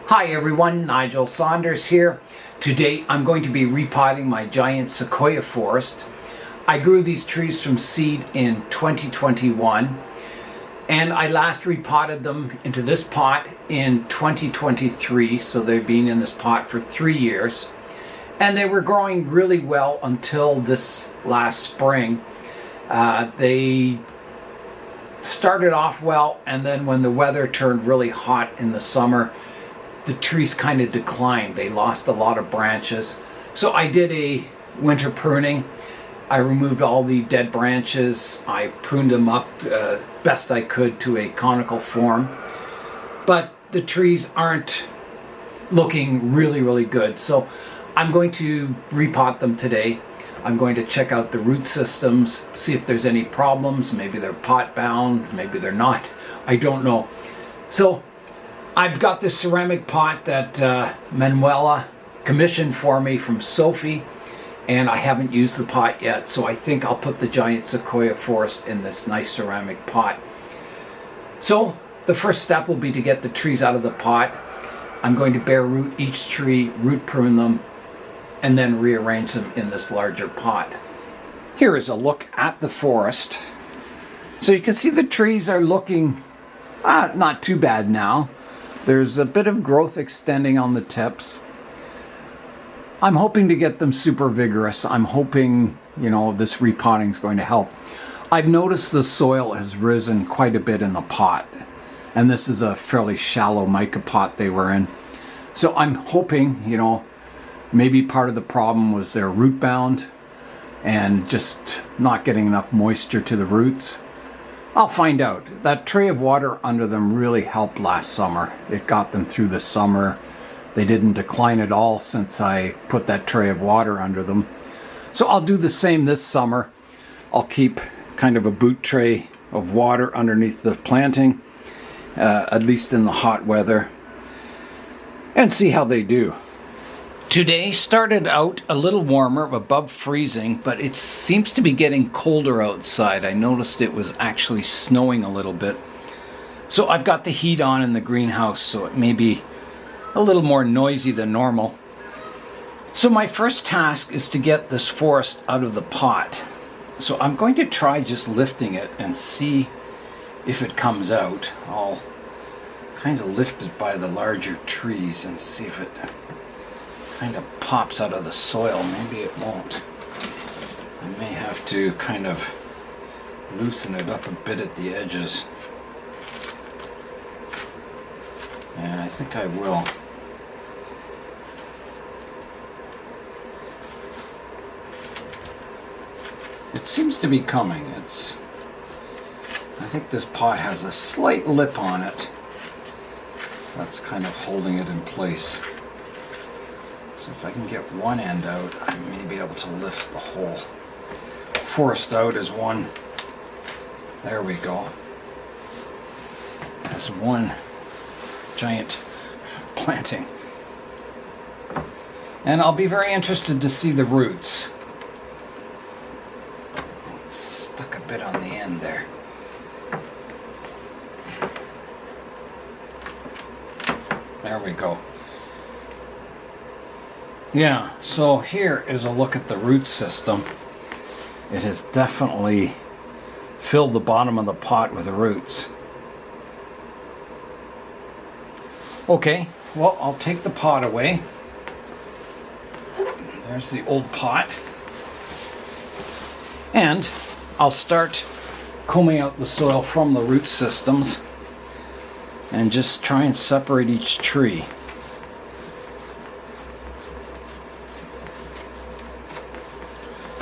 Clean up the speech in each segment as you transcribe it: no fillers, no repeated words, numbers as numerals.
Hi everyone, Nigel Saunders here. Today I'm going to be repotting my giant Sequoia forest. I grew these trees from seed in 2021 and I last repotted them into this pot in 2023, so they've been in this pot for 3 years. And they were growing really well until this last spring. They started off well, and then when the weather turned really hot in the summer, the trees kind of declined. They lost a lot of branches. So I did a winter pruning. I removed all the dead branches. I pruned them up best I could to a conical form. But the trees aren't looking really good. So I'm going to repot them today. I'm going to check out the root systems, see if there's any problems. Maybe they're pot bound, maybe they're not. I don't know. So I've got this ceramic pot that Manuela commissioned for me from Sophie, and I haven't used the pot yet, so I think I'll put the giant Sequoia forest in this nice ceramic pot. So the first step will be to get the trees out of the pot. I'm going to bare root each tree, root prune them, and then rearrange them in this larger pot. Here is a look at the forest. So you can see the trees are looking not too bad now. There's a bit of growth extending on the tips. I'm hoping to get them super vigorous. I'm hoping, this repotting is going to help. I've noticed the soil has risen quite a bit in the pot, and this is a fairly shallow mica pot they were in. So I'm hoping, maybe part of the problem was they're root bound and just not getting enough moisture to the roots. I'll find out. That tray of water under them really helped last summer. It got them through the summer. They didn't decline at all since I put that tray of water under them. So I'll do the same this summer. I'll keep kind of a boot tray of water underneath the planting, at least in the hot weather, and see how they do. Today started out a little warmer, above freezing, but it seems to be getting colder outside. I noticed it was actually snowing a little bit. So I've got the heat on in the greenhouse, so it may be a little more noisy than normal. So my first task is to get this forest out of the pot. So I'm going to try just lifting it and see if it comes out. I'll kind of lift it by the larger trees and see if it kind of pops out of the soil. Maybe it won't. I may have to kind of loosen it up a bit at the edges. And I think I will. It seems to be coming. I think this pot has a slight lip on it. That's kind of holding it in place. So if I can get one end out, I may be able to lift the whole forest out as one. There we go. As one giant planting. And I'll be very interested to see the roots. It's stuck a bit on the end there. There we go. Yeah, so here is a look at the root system. It has definitely filled the bottom of the pot with roots. Okay, well, I'll take the pot away. There's the old pot. And I'll start combing out the soil from the root systems and just try and separate each tree.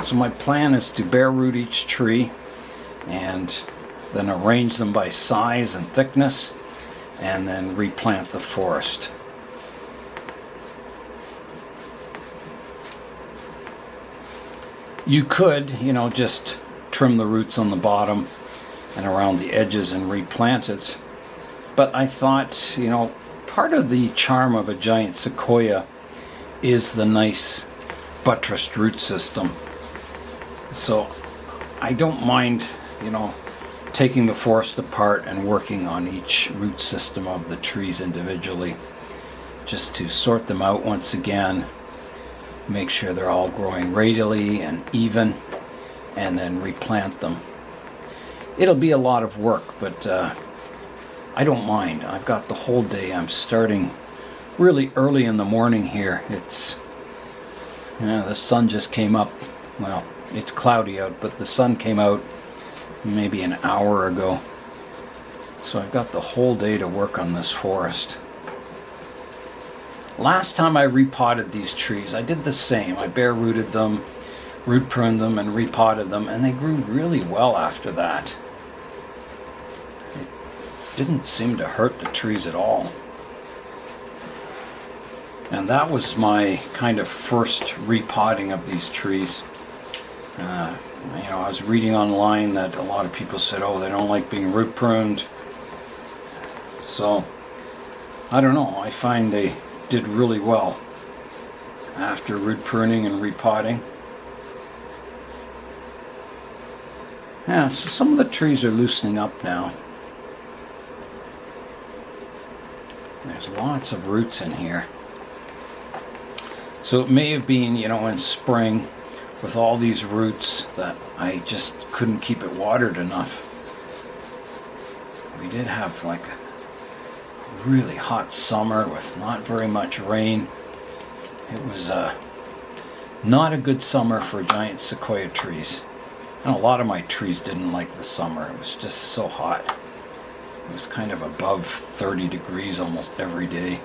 So my plan is to bare root each tree and then arrange them by size and thickness and then replant the forest. You could, just trim the roots on the bottom and around the edges and replant it. But I thought, part of the charm of a giant Sequoia is the nice buttressed root system. So I don't mind, taking the forest apart and working on each root system of the trees individually. just to sort them out once again, make sure they're all growing radially and even, and then replant them. It'll be a lot of work, but I don't mind. I've got the whole day. I'm starting really early in the morning here. It's, the sun just came up. Well, it's cloudy out, but the sun came out maybe an hour ago. So I've got the whole day to work on this forest. Last time I repotted these trees, I did the same. I bare rooted them, root pruned them, and repotted them, and they grew really well after that. It didn't seem to hurt the trees at all. And that was my kind of first repotting of these trees. I was reading online that a lot of people said, oh, they don't like being root pruned. So, I don't know, I find they did really well after root pruning and repotting. Yeah, so some of the trees are loosening up now. There's lots of roots in here. So it may have been, in spring with all these roots that I just couldn't keep it watered enough. We did have like a really hot summer with not very much rain. It was not a good summer for giant sequoia trees. And a lot of my trees didn't like the summer. It was just so hot. It was kind of above 30 degrees almost every day.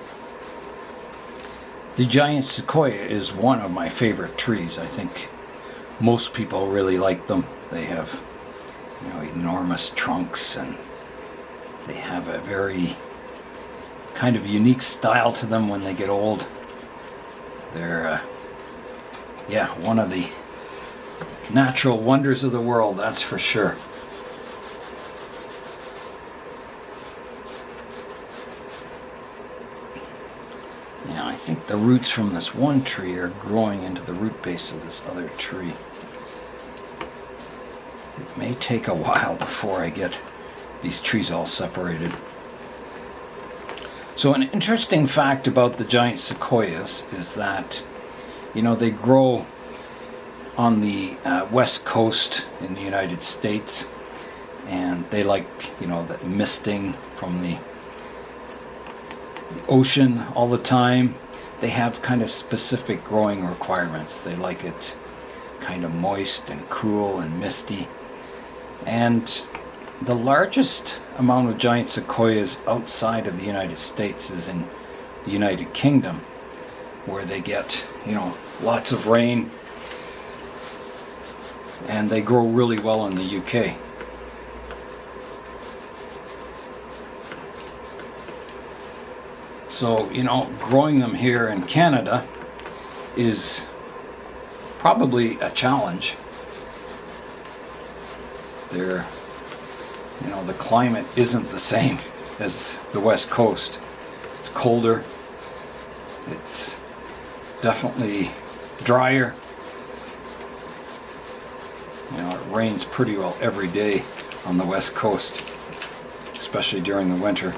The giant sequoia is one of my favorite trees. I think most people really like them. They have, enormous trunks, and they have a very kind of unique style to them when they get old. They're, one of the natural wonders of the world, that's for sure. Yeah, I think the roots from this one tree are growing into the root base of this other tree. It may take a while before I get these trees all separated. So an interesting fact about the giant sequoias is that, they grow on the west coast in the United States, and they like, the misting from the ocean all the time. They have kind of specific growing requirements. They like it kind of moist and cool and misty. And the largest amount of giant sequoias outside of the United States is in the United Kingdom, where they get, lots of rain, and they grow really well in the UK. So, growing them here in Canada is probably a challenge. They're, the climate isn't the same as the West Coast. It's colder. It's definitely drier. It rains pretty well every day on the West Coast, especially during the winter.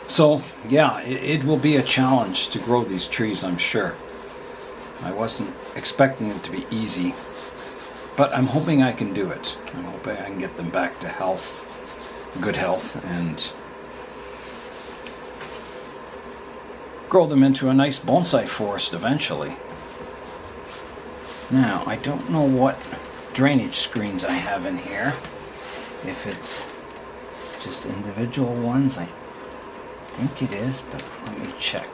So, it will be a challenge to grow these trees, I'm sure. I wasn't expecting it to be easy, but I'm hoping I can do it. I'm hoping I can get them back to health, good health, and grow them into a nice bonsai forest eventually. Now, I don't know what drainage screens I have in here. If it's just individual ones, I think it is, but let me check.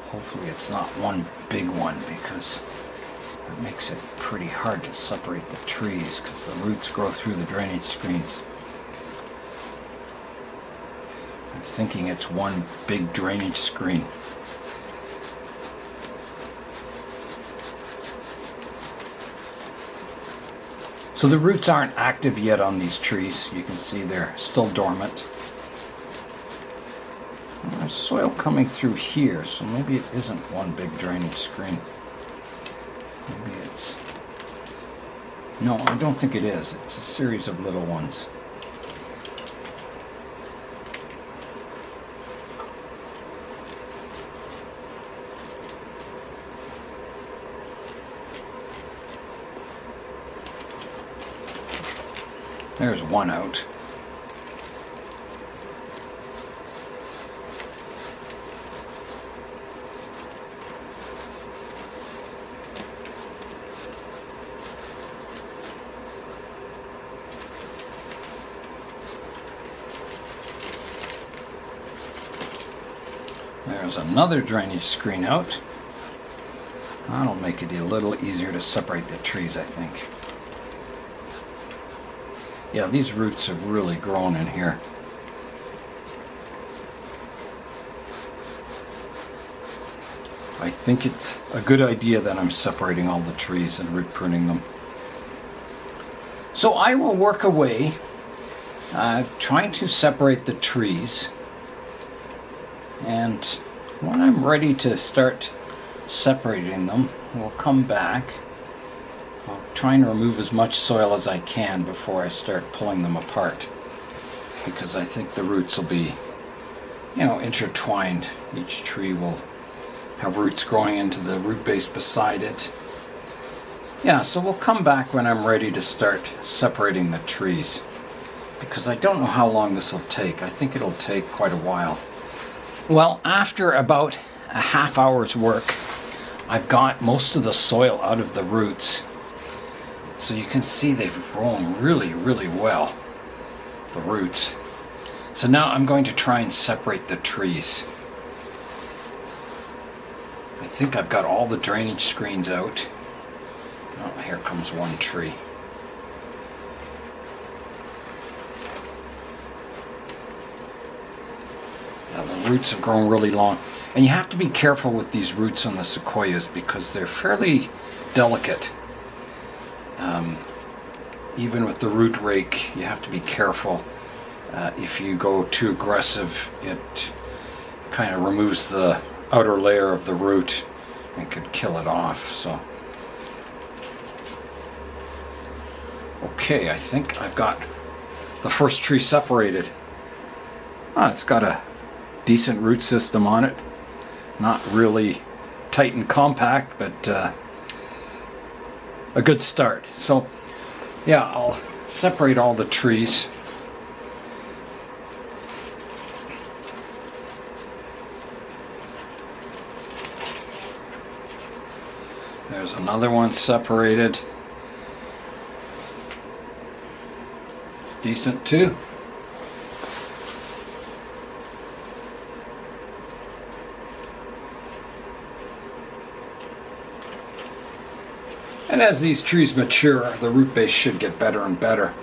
Hopefully it's not one big one, because it makes it pretty hard to separate the trees because the roots grow through the drainage screens. I'm thinking it's one big drainage screen. So the roots aren't active yet on these trees. You can see they're still dormant. There's soil coming through here, so maybe it isn't one big drainage screen. Maybe it's... No, I don't think it is. It's a series of little ones. There's one out. There's another drainage screen out. That'll make it a little easier to separate the trees, I think. Yeah, these roots have really grown in here. I think it's a good idea that I'm separating all the trees and root pruning them. So I will work away trying to separate the trees, and when I'm ready to start separating them, we'll come back. I'll try and remove as much soil as I can before I start pulling them apart, because I think the roots will be, intertwined. Each tree will have roots growing into the root base beside it. Yeah, so we'll come back when I'm ready to start separating the trees, because I don't know how long this will take. I think it'll take quite a while. Well, after about a half hour's work, I've got most of the soil out of the roots. So you can see they've grown really, really well, the roots. So now I'm going to try and separate the trees. I think I've got all the drainage screens out. Oh, here comes one tree. Now the roots have grown really long. And you have to be careful with these roots on the sequoias because they're fairly delicate. Even with the root rake, you have to be careful. If you go too aggressive, it kind of removes the outer layer of the root and could kill it off. So, okay, I think I've got the first tree separated. It's got a decent root system on it. Not really tight and compact, but a good start. So yeah, I'll separate all the trees. There's another one separated. Decent too. And as these trees mature, the root base should get better and better.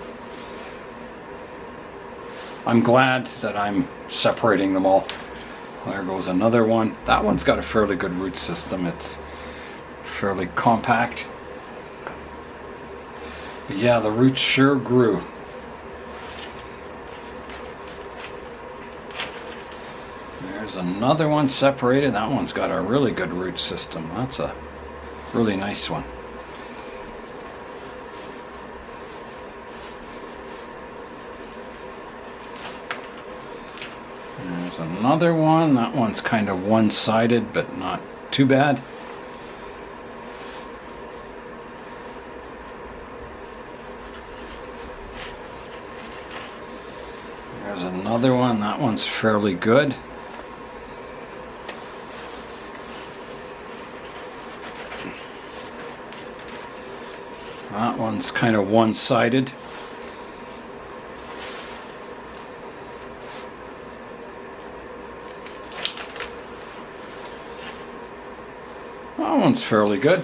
I'm glad that I'm separating them all. There goes another one. That one's got a fairly good root system. It's fairly compact. But yeah, the roots sure grew. There's another one separated. That one's got a really good root system. That's a really nice one. There's another one. That one's kind of one-sided, but not too bad. There's another one. That one's fairly good. That one's kind of one-sided. That one's fairly good.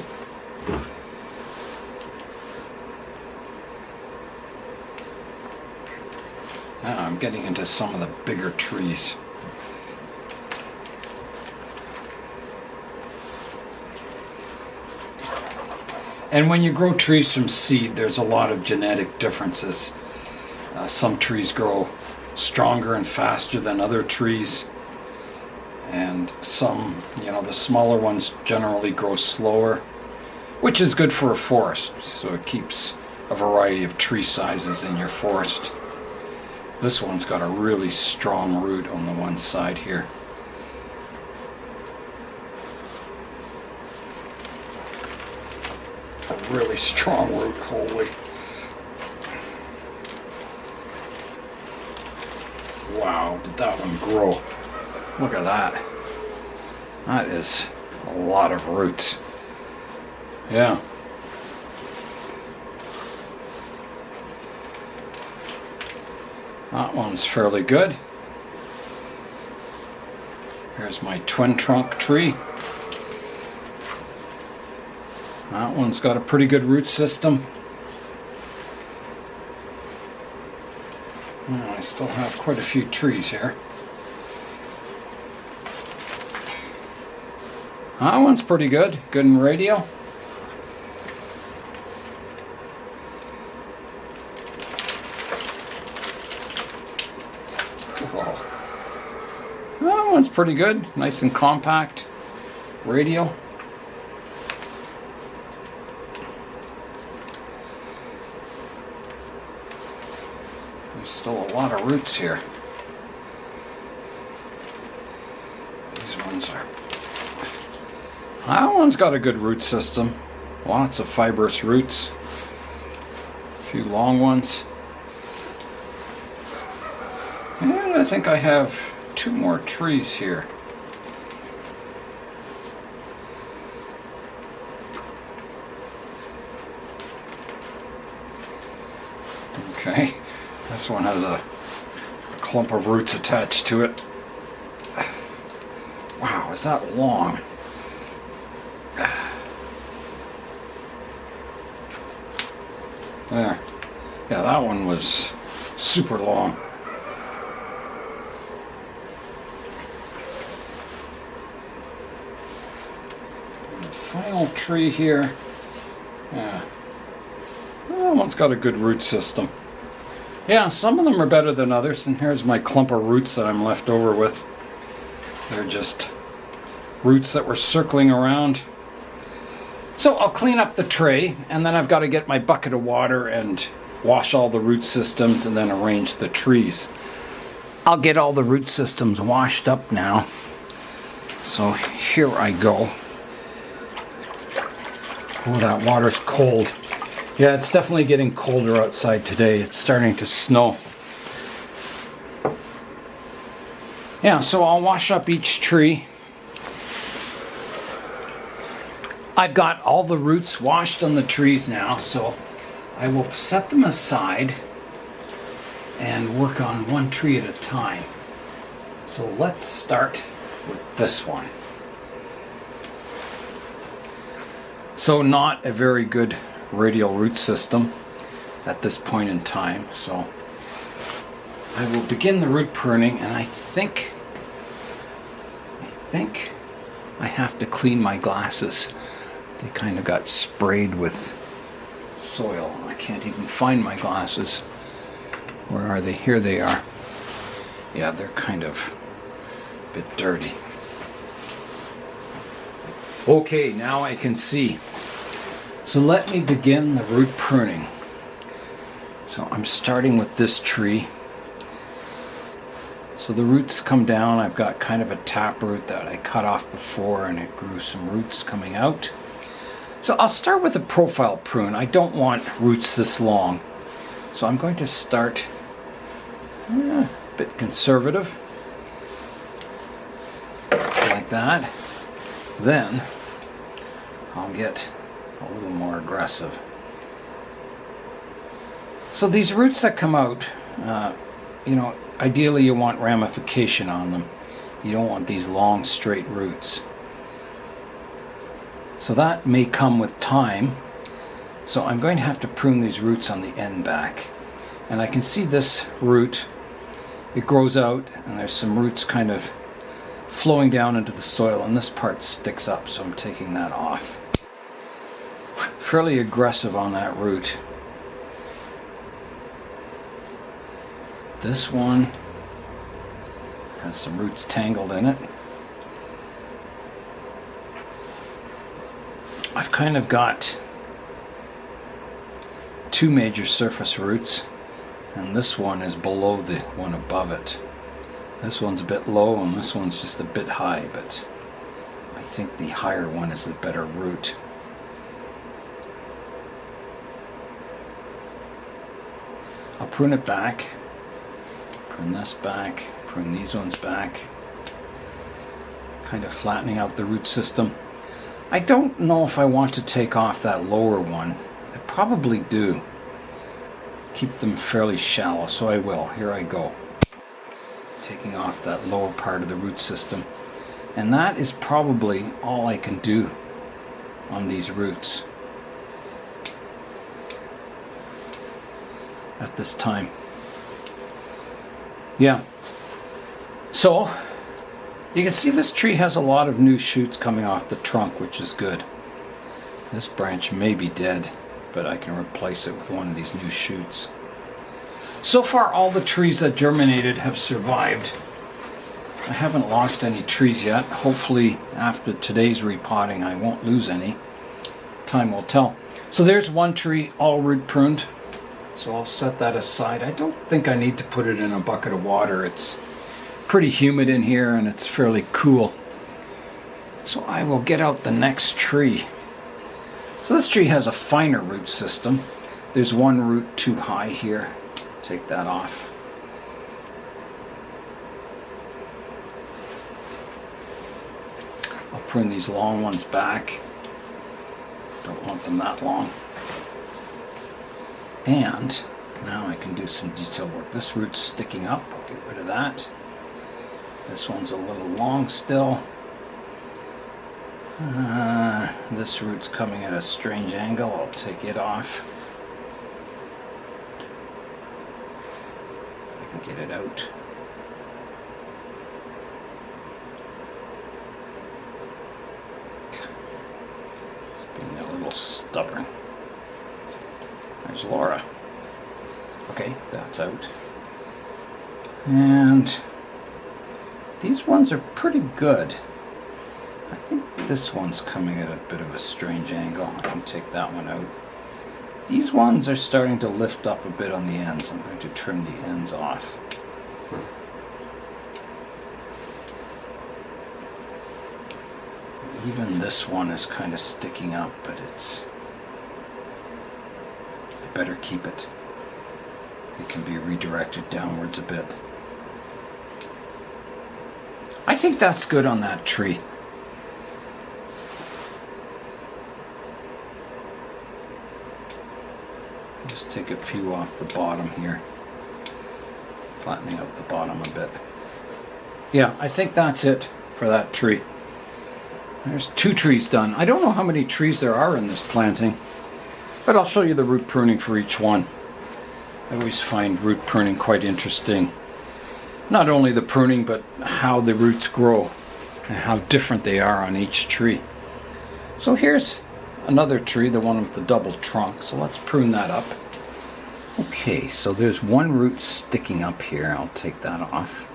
Now I'm getting into some of the bigger trees. And when you grow trees from seed, there's a lot of genetic differences. Some trees grow stronger and faster than other trees. And some, the smaller ones generally grow slower, which is good for a forest. So it keeps a variety of tree sizes in your forest. This one's got a really strong root on the one side here. A really strong root, holy. Wow, did that one grow. Look at that. That is a lot of roots. Yeah. That one's fairly good. Here's my twin trunk tree. That one's got a pretty good root system. I still have quite a few trees here. That one's pretty good. Good in radio. That one's pretty good. Nice and compact. Radial. There's still a lot of roots here. These ones are... That one's got a good root system. Lots of fibrous roots. A few long ones. And I think I have 2 more trees here. Okay, this one has a clump of roots attached to it. Wow, is that long? There. Yeah, that one was super long. Final tree here. Yeah. That one's got a good root system. Yeah, some of them are better than others, and here's my clump of roots that I'm left over with. They're just roots that were circling around. So I'll clean up the tray, and then I've got to get my bucket of water and wash all the root systems and then arrange the trees. I'll get all the root systems washed up now. So here I go. Oh, that water's cold. Yeah, it's definitely getting colder outside today. It's starting to snow. Yeah, so I'll wash up each tree. I've got all the roots washed on the trees now, so I will set them aside and work on one tree at a time. So let's start with this one. So not a very good radial root system at this point in time, so I will begin the root pruning, and I think I have to clean my glasses. They kind of got sprayed with soil. I can't even find my glasses. Where are they? Here they are. Yeah, they're kind of a bit dirty. Okay, now I can see. So let me begin the root pruning. So I'm starting with this tree. So the roots come down. I've got kind of a tap root that I cut off before, and it grew some roots coming out. So I'll start with a profile prune. I don't want roots this long. So I'm going to start a bit conservative, like that. Then I'll get a little more aggressive. So these roots that come out, ideally you want ramification on them. You don't want these long straight roots. So that may come with time. So I'm going to have to prune these roots on the end back. And I can see this root, it grows out, and there's some roots kind of flowing down into the soil, and this part sticks up, so I'm taking that off. Fairly aggressive on that root. This one has some roots tangled in it. I've kind of got 2 major surface roots, and this one is below the one above it. This one's a bit low and this one's just a bit high, but I think the higher one is the better root. I'll prune it back. Prune this back, prune these ones back. Kind of flattening out the root system. I don't know if I want to take off that lower one. I probably do. Keep them fairly shallow, so I will. Here I go. Taking off that lower part of the root system. And that is probably all I can do on these roots at this time. Yeah. So, you can see this tree has a lot of new shoots coming off the trunk, which is good. This branch may be dead, but I can replace it with one of these new shoots. So far, all the trees that germinated have survived. I haven't lost any trees yet. Hopefully, after today's repotting, I won't lose any. Time will tell. So there's one tree all root pruned. So I'll set that aside. I don't think I need to put it in a bucket of water. It's pretty humid in here and it's fairly cool. So I will get out the next tree. So this tree has a finer root system. There's one root too high here. Take that off. I'll prune these long ones back. Don't want them that long. And now I can do some detail work. This root's sticking up. I'll get rid of that. This one's a little long still. This root's coming at a strange angle. I'll take it off. I can get it out. It's being a little stubborn. There's Laura. Okay, that's out. And these ones are pretty good. I think this one's coming at a bit of a strange angle. I can take that one out. These ones are starting to lift up a bit on the ends. I'm going to trim the ends off. Even this one is kind of sticking up, but it's... I better keep it. It can be redirected downwards a bit. I think that's good on that tree. Just take a few off the bottom here. Flattening out the bottom a bit. Yeah, I think that's it for that tree. There's 2 trees done. I don't know how many trees there are in this planting, but I'll show you the root pruning for each one. I always find root pruning quite interesting. Not only the pruning, but how the roots grow and how different they are on each tree. So here's another tree, the one with the double trunk. So let's prune that up. Okay, so there's one root sticking up here. I'll take that off.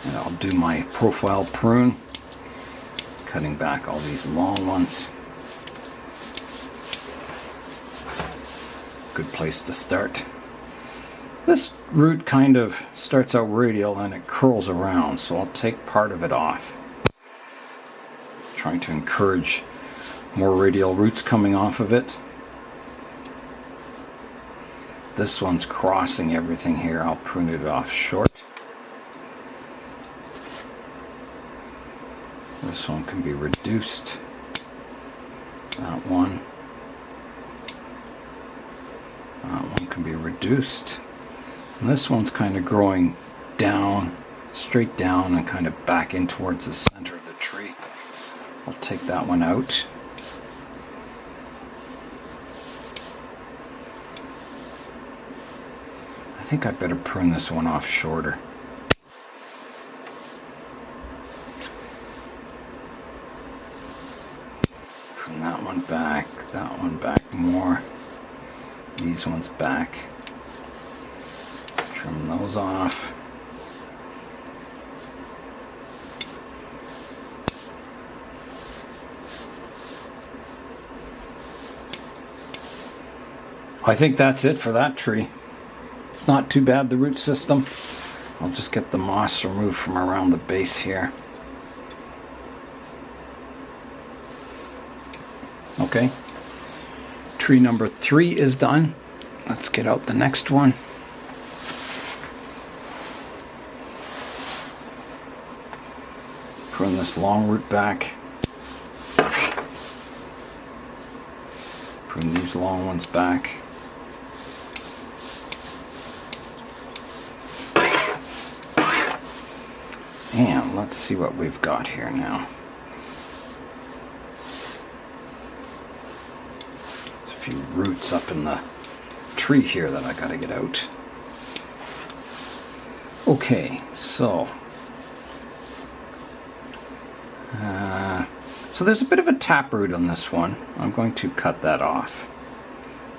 And I'll do my profile prune, cutting back all these long ones. Good place to start. This root kind of starts out radial and it curls around, so I'll take part of it off. Trying to encourage more radial roots coming off of it. This one's crossing everything here. I'll prune it off short. This one can be reduced. That one. That one can be reduced. And this one's kind of growing down, straight down, and kind of back in towards the center of the tree. I'll take that one out. I think I'd better prune this one off shorter. Prune that one back more. These ones back. Trim those off. I think that's it for that tree. It's not too bad, the root system. I'll just get the moss removed from around the base here. Okay. Tree number 3 is done. Let's get out the next one. Prune this long root back. Prune these long ones back. And let's see what we've got here now. There's a few roots up in the tree here that I gotta get out. Okay, so there's a bit of a taproot on this one. I'm going to cut that off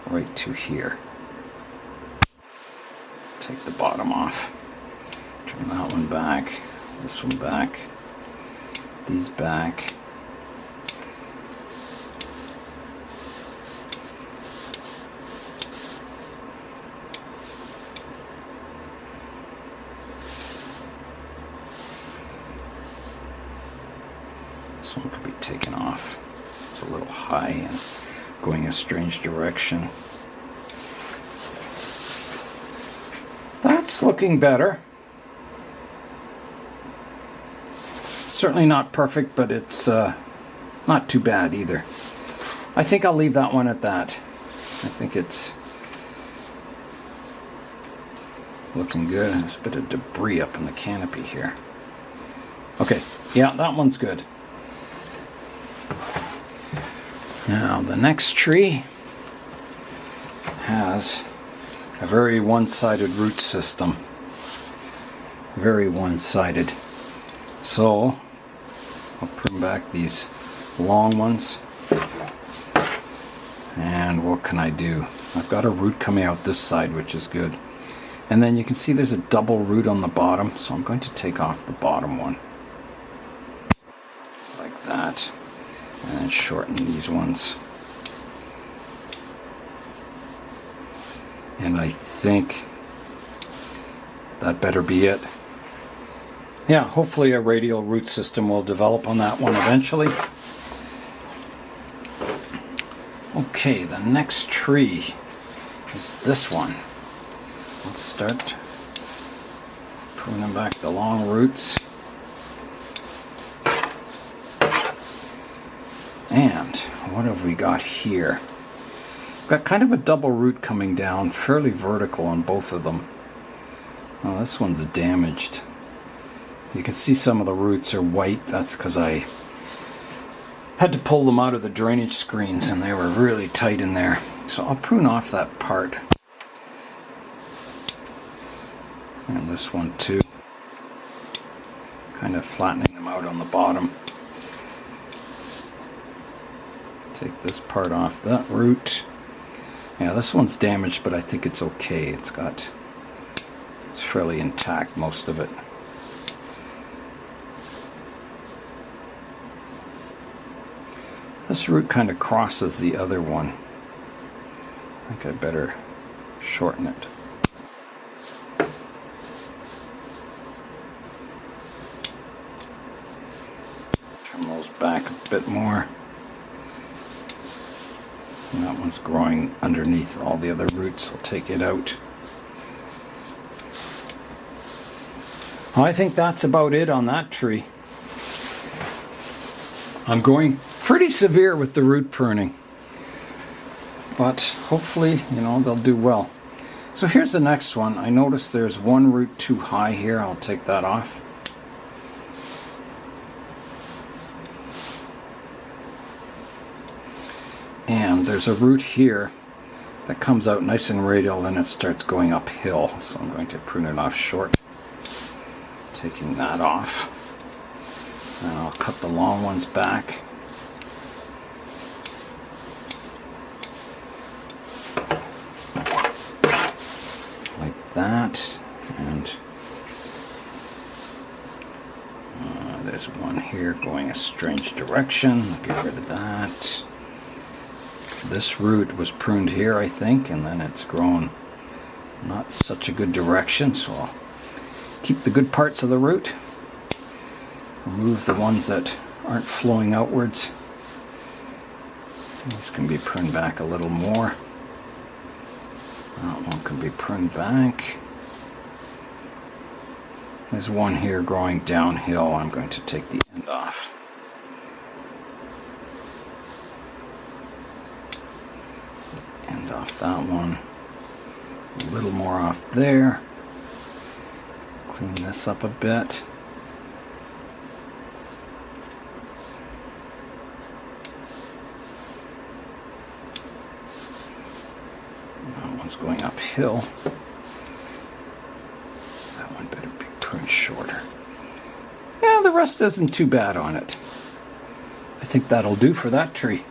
right to here. Take the bottom off. Turn that one back. This one back, these back. This one could be taken off. It's a little high and going a strange direction. That's looking better. Certainly not perfect, but it's not too bad either. I think I'll leave that one at that. I think it's looking good. There's a bit of debris up in the canopy here. Okay, yeah, that one's good. Now the next tree has a very one-sided root system. Very one-sided. So I'll prune back these long ones. And what can I do? I've got a root coming out this side, which is good. And then you can see there's a double root on the bottom, so I'm going to take off the bottom one. Like that. And then shorten these ones. And I think that better be it. Yeah, hopefully a radial root system will develop on that one eventually. Okay, the next tree is this one. Let's start pruning back the long roots. And what have we got here? We've got kind of a double root coming down, fairly vertical on both of them. Oh, this one's damaged. You can see some of the roots are white. That's because I had to pull them out of the drainage screens and they were really tight in there. So I'll prune off that part. And this one too. Kind of flattening them out on the bottom. Take this part off that root. Yeah, this one's damaged, but I think it's okay. It's fairly intact, most of it. This root kind of crosses the other one. I think I better shorten it. Trim those back a bit more. And that one's growing underneath all the other roots. I'll take it out. Well, I think that's about it on that tree. I'm going pretty severe with the root pruning, but hopefully, they'll do well. So here's the next one. I noticed there's one root too high here. I'll take that off. And there's a root here that comes out nice and radial, and it starts going uphill. So I'm going to prune it off short. Taking that off. And I'll cut the long ones back. Like that. And there's one here going a strange direction. I'll get rid of that. This root was pruned here, I think, and then it's grown not such a good direction, so I'll keep the good parts of the root. Remove the ones that aren't flowing outwards. This can be pruned back a little more. That one can be pruned back. There's one here growing downhill. I'm going to take the end off. End off that one. A little more off there. Clean this up a bit. That one's going uphill. That one better be pruned shorter. Yeah, the rest isn't too bad on it. I think that'll do for that tree.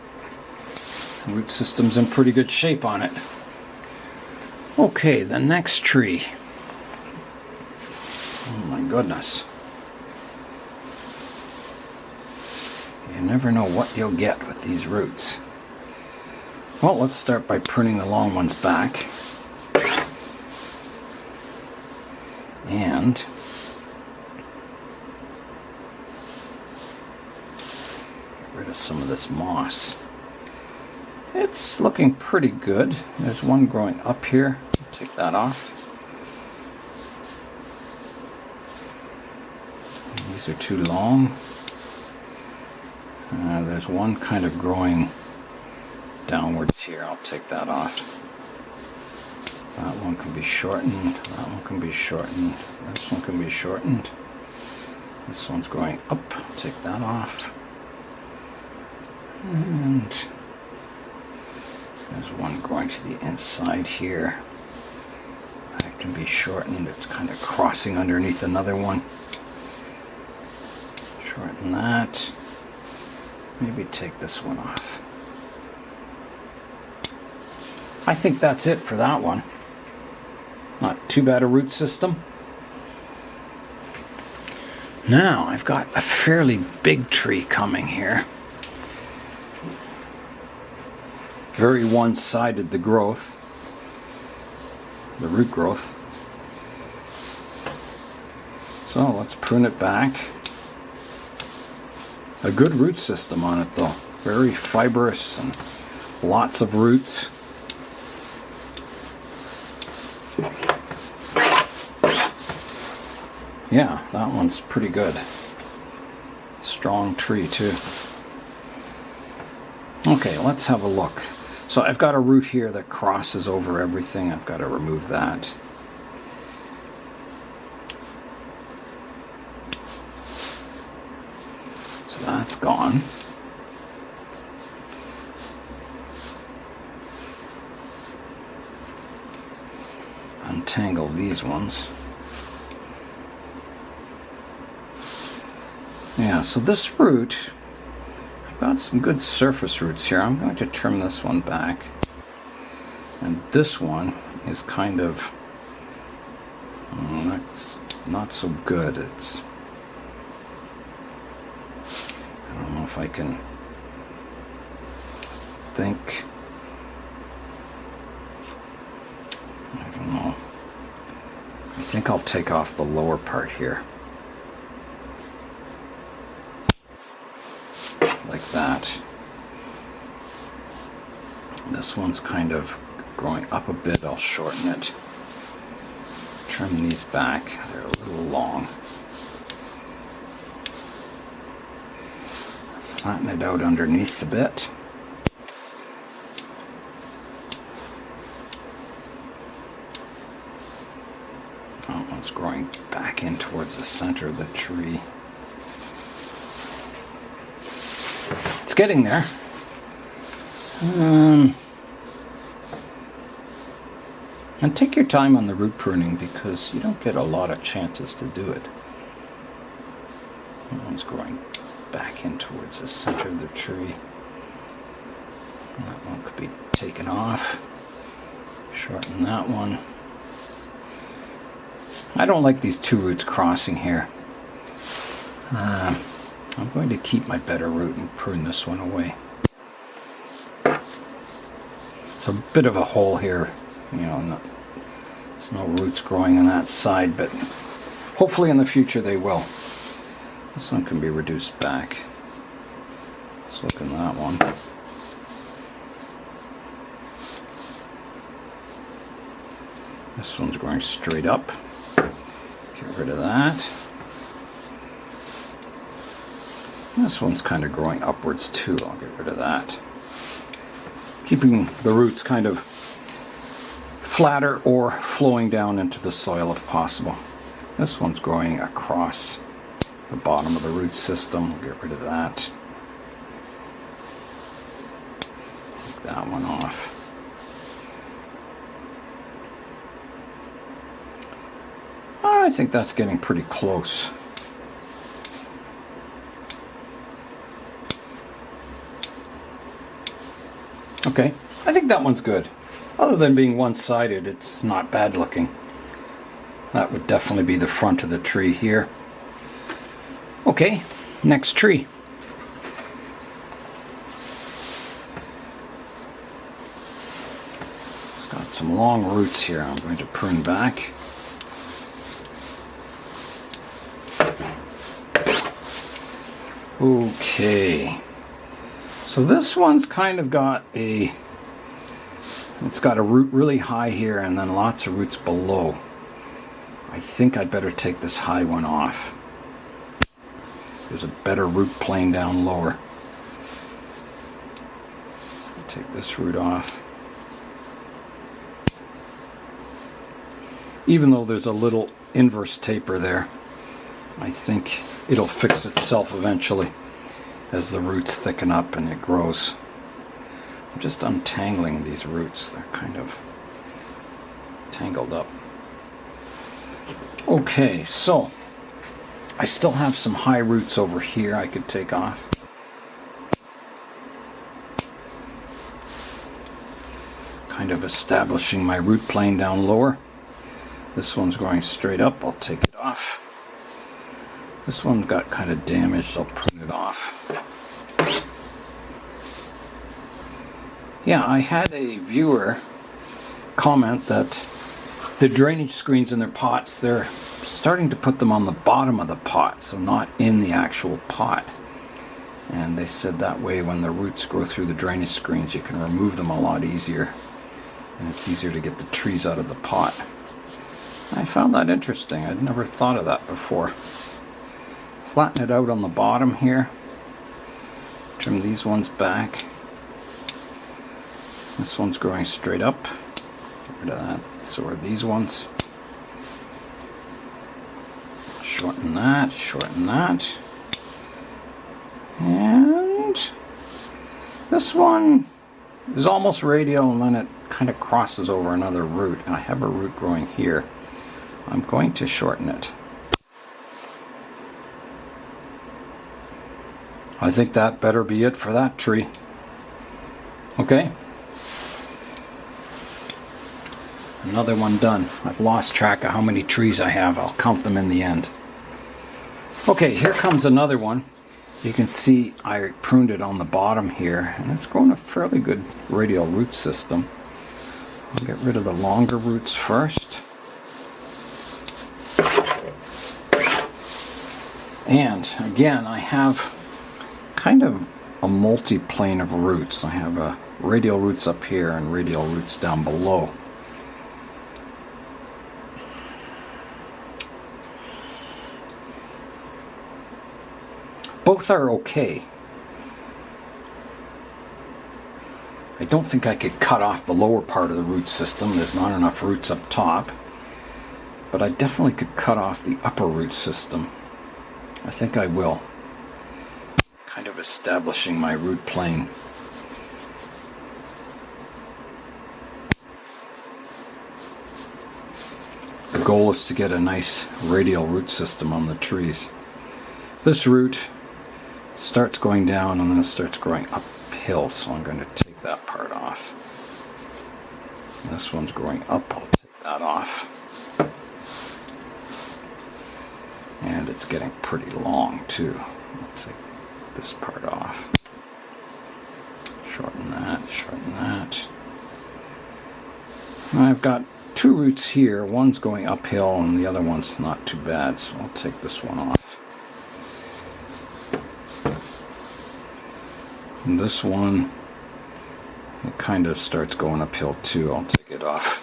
The root system's in pretty good shape on it. Okay, the next tree. Oh my goodness. You never know what you'll get with these roots. Well, let's start by pruning the long ones back. And get rid of some of this moss. It's looking pretty good. There's one growing up here. Take that off. These are too long. There's one kind of growing downwards here. I'll take that off. That one can be shortened. That one can be shortened. This one can be shortened. This one's growing up. I'll take that off. And there's one growing to the inside here. That can be shortened. It's kind of crossing underneath another one. Shorten that. Maybe take this one off. I think that's it for that one. Not too bad a root system. Now I've got a fairly big tree coming here. Very one-sided, the growth, the root growth. So let's prune it back. A good root system on it though. Very fibrous and lots of roots. Yeah, that one's pretty good. Strong tree too. Okay, let's have a look. So I've got a root here that crosses over everything. I've got to remove that. So that's gone. Untangle these ones. Yeah, so this root, I've got some good surface roots here. I'm going to trim this one back. And this one is kind of, that's not so good. It's, I don't know if I can think, I don't know. I think I'll take off the lower part here. Like that. This one's kind of growing up a bit. I'll shorten it. Trim these back. They're a little long. Flatten it out underneath a bit. That one's growing back in towards the center of the tree. It's getting there. And take your time on the root pruning because you don't get a lot of chances to do it. That one's growing back in towards the center of the tree. That one could be taken off. Shorten that one. I don't like these two roots crossing here. I'm going to keep my better root and prune this one away. It's a bit of a hole here, you know, there's no roots growing on that side, but hopefully in the future they will. This one can be reduced back. Let's look in that one. This one's going straight up. Get rid of that. This one's kind of growing upwards too. I'll get rid of that. Keeping the roots kind of flatter or flowing down into the soil if possible. This one's growing across the bottom of the root system. We'll get rid of that. Take that one off. I think that's getting pretty close. Okay, I think that one's good. Other than being one-sided, it's not bad looking. That would definitely be the front of the tree here. Okay, next tree. It's got some long roots here I'm going to prune back. Okay, so this one's kind of got it's got a root really high here and then lots of roots below. I think I'd better take this high one off. There's a better root plane down lower. Take this root off. Even though there's a little inverse taper there, I think it'll fix itself eventually as the roots thicken up and it grows. I'm just untangling these roots. They're kind of tangled up. Okay, so I still have some high roots over here I could take off. Kind of establishing my root plane down lower. This one's going straight up. I'll take it off. This one got kind of damaged. I'll prune it off. Yeah, I had a viewer comment that the drainage screens in their pots, they're starting to put them on the bottom of the pot, so not in the actual pot. And they said that way when the roots grow through the drainage screens, you can remove them a lot easier. And it's easier to get the trees out of the pot. I found that interesting. I'd never thought of that before. Flatten it out on the bottom here. Trim these ones back. This one's growing straight up. Get rid of that. So are these ones. Shorten that, shorten that. And this one is almost radial and then it kind of crosses over another root. I have a root growing here. I'm going to shorten it. I think that better be it for that tree. Okay. Another one done. I've lost track of how many trees I have. I'll count them in the end. Okay, here comes another one. You can see I pruned it on the bottom here, and it's growing a fairly good radial root system. I'll get rid of the longer roots first. And again, I have kind of a multi-plane of roots. I have radial roots up here and radial roots down below. Both are okay. I don't think I could cut off the lower part of the root system. There's not enough roots up top. But I definitely could cut off the upper root system. I think I will. Kind of establishing my root plane. The goal is to get a nice radial root system on the trees. This root starts going down and then it starts growing uphill, so I'm going to take that part off. This one's growing up, I'll take that off. And it's getting pretty long too. I'll take this part off. Shorten that, shorten that. And I've got two roots here. One's going uphill and the other one's not too bad, so I'll take this one off. And this one, it kind of starts going uphill too. I'll take it off.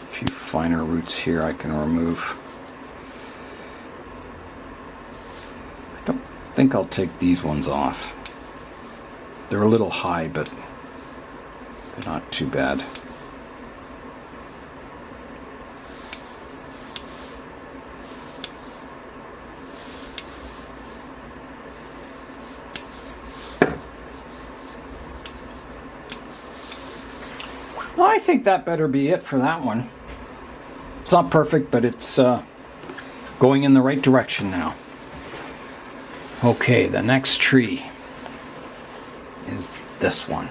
A few finer roots here I can remove. think I'll take these ones off. They're a little high, but they're not too bad. Well, I think that better be it for that one. It's not perfect, but it's going in the right direction now. Okay, the next tree is this one.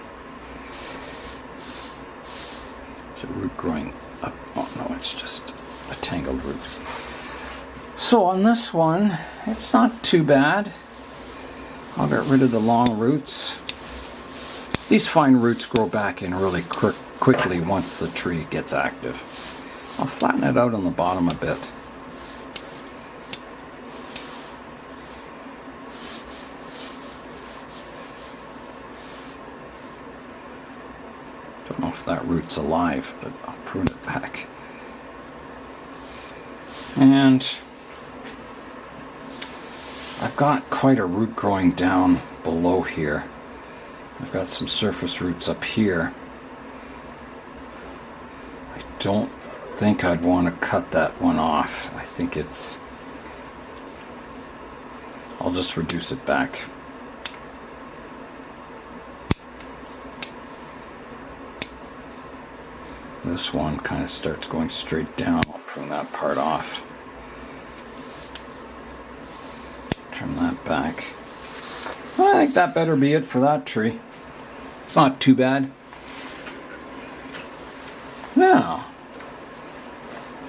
It's a root growing up. Oh no, it's just a tangled root. So on this one, it's not too bad. I'll get rid of the long roots. These fine roots grow back in really quickly once the tree gets active. I'll flatten it out on the bottom a bit. Don't know if that root's alive, but I'll prune it back. And I've got quite a root growing down below here. I've got some surface roots up here. I don't think I'd want to cut that one off. I think I'll just reduce it back. This one kind of starts going straight down. I'll prune that part off. Trim that back. I think that better be it for that tree. It's not too bad. Now,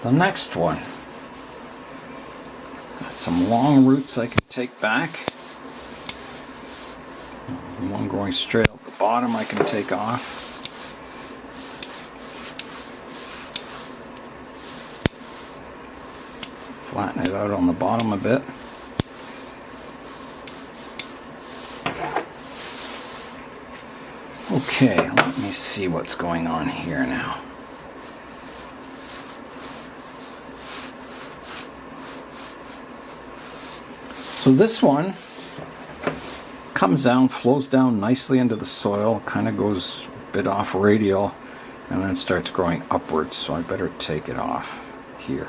the next one. Got some long roots I can take back. One growing straight out the bottom I can take off. Flatten it out on the bottom a bit. Okay, let me see what's going on here now. So this one comes down, flows down nicely into the soil, kind of goes a bit off radial, and then starts growing upwards, so I better take it off here.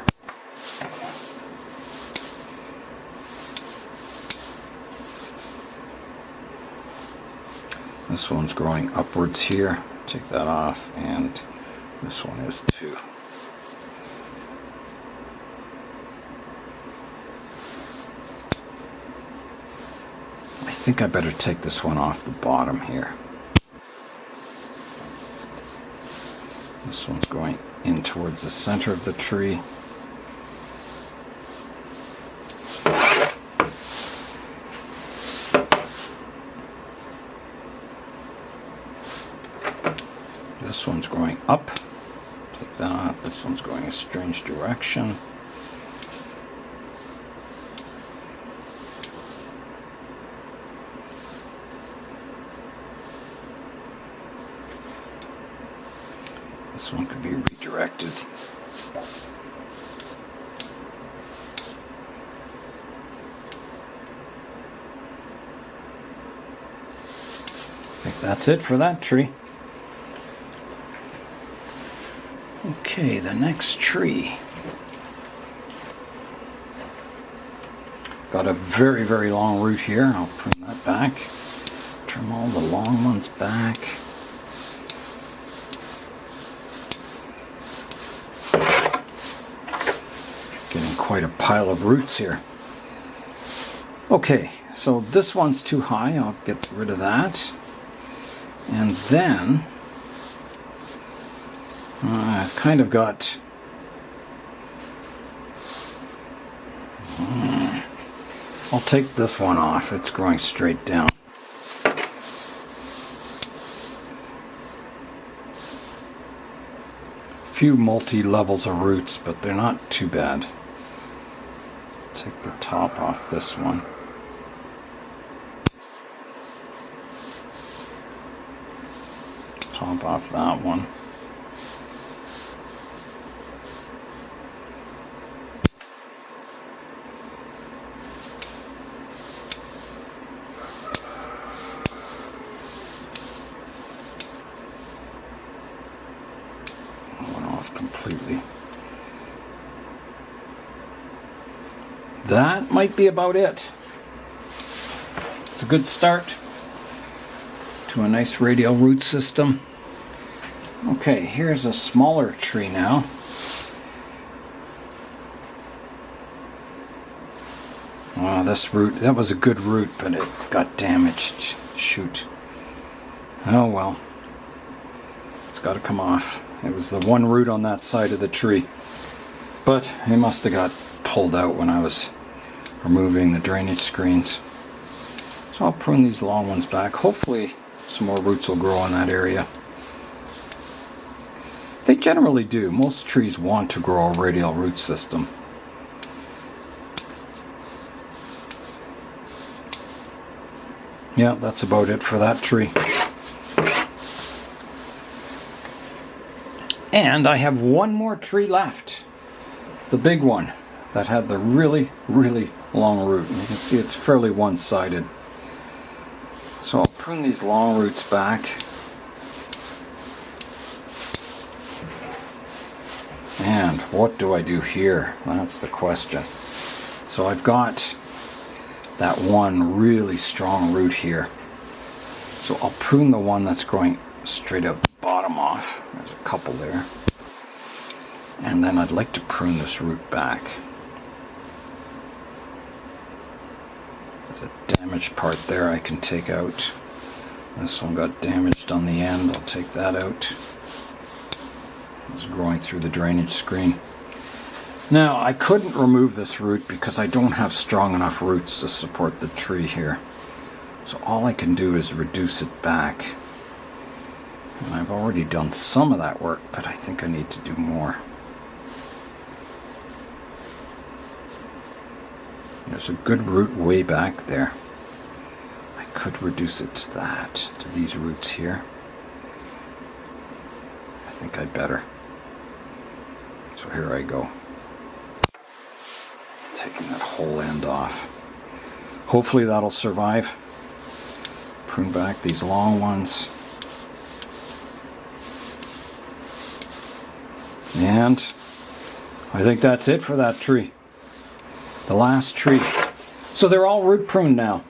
This one's growing upwards here. Take that off, and this one is too. I think I better take this one off the bottom here. This one's going in towards the center of the tree. This one's growing up. Take that off. This one's going a strange direction. This one could be redirected. I think that's it for that tree. Okay, the next tree. Got a very, very long root here. I'll prune that back. Trim all the long ones back. Getting quite a pile of roots here. Okay, so this one's too high. I'll get rid of that. And then I've kind of got I'll take this one off. It's growing straight down. Few multi-levels of roots, but they're not too bad. Take the top off this one. Top off that one. off completely. That might be about it. It's a good start to a nice radial root system. Okay, here's a smaller tree now. Oh, this root, that was a good root, but it got damaged. Shoot. Oh well. It's got to come off. It was the one root on that side of the tree. But it must have got pulled out when I was removing the drainage screens. So I'll prune these long ones back. Hopefully some more roots will grow in that area. They generally do. Most trees want to grow a radial root system. Yeah, that's about it for that tree. And I have one more tree left. The big one that had the really, really long root. And you can see it's fairly one-sided. So I'll prune these long roots back. And what do I do here? That's the question. So I've got that one really strong root here. So I'll prune the one that's growing straight up the bottom off. There's a couple there. And then I'd like to prune this root back. There's a damaged part there I can take out. This one got damaged on the end. I'll take that out. It's growing through the drainage screen. Now, I couldn't remove this root because I don't have strong enough roots to support the tree here. So all I can do is reduce it back. And I've already done some of that work, but I think I need to do more. There's a good root way back there. I could reduce it to that, to these roots here. I think I'd better. So here I go. Taking that whole end off. Hopefully that'll survive. Prune back these long ones. And I think that's it for that tree. The last tree. So they're all root pruned now.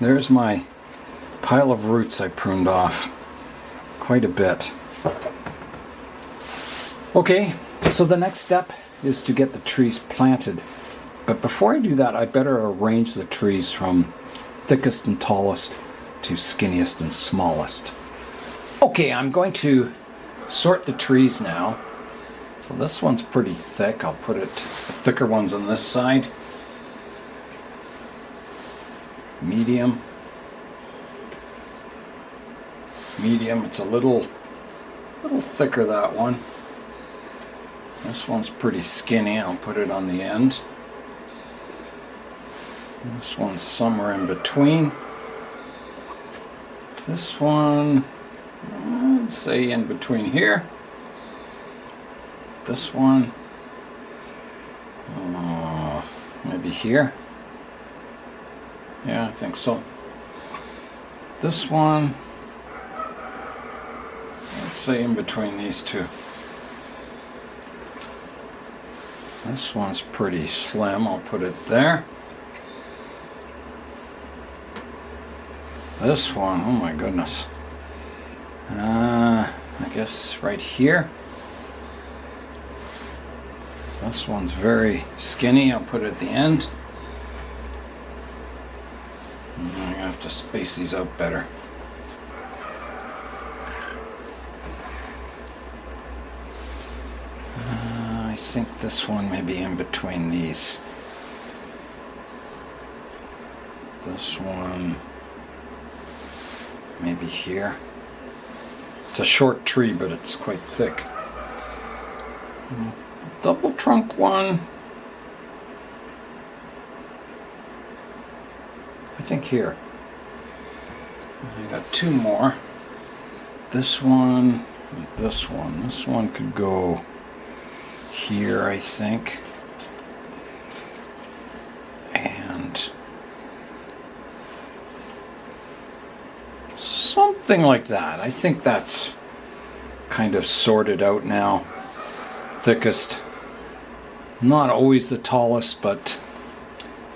There's my pile of roots I pruned off. Quite a bit. Okay, so the next step is to get the trees planted. But before I do that, I better arrange the trees from thickest and tallest to skinniest and smallest. Okay, I'm going to sort the trees now. So this one's pretty thick. I'll put it, the thicker ones on this side. Medium. Medium, it's a little thicker, that one. This one's pretty skinny. I'll put it on the end. This one's somewhere in between. This one, I'd say in between here. This one, maybe here. Yeah, I think so. This one, let's say in between these two. This one's pretty slim. I'll put it there. This one, oh my goodness. I guess right here. This one's very skinny. I'll put it at the end. I'm going to have to space these out better. I think this one may be in between these. This one maybe here. It's a short tree, but it's quite thick. Double trunk one, I think here. I got two more. This one, this one. This one could go here, I think. And something like that. I think that's kind of sorted out now. Thickest. Not always the tallest, but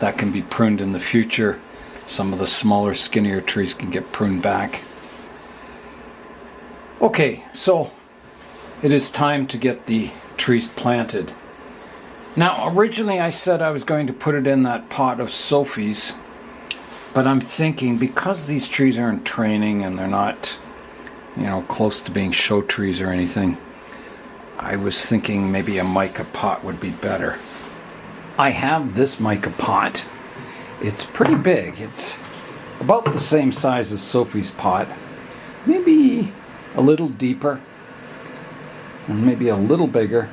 that can be pruned in the future. Some of the smaller, skinnier trees can get pruned back. Okay, so it is time to get the trees planted. Now, originally I said I was going to put it in that pot of Sophie's, but I'm thinking because these trees are in training and they're not, close to being show trees or anything, I was thinking maybe a mica pot would be better. I have this mica pot. It's pretty big. It's about the same size as Sophie's pot. Maybe a little deeper and maybe a little bigger.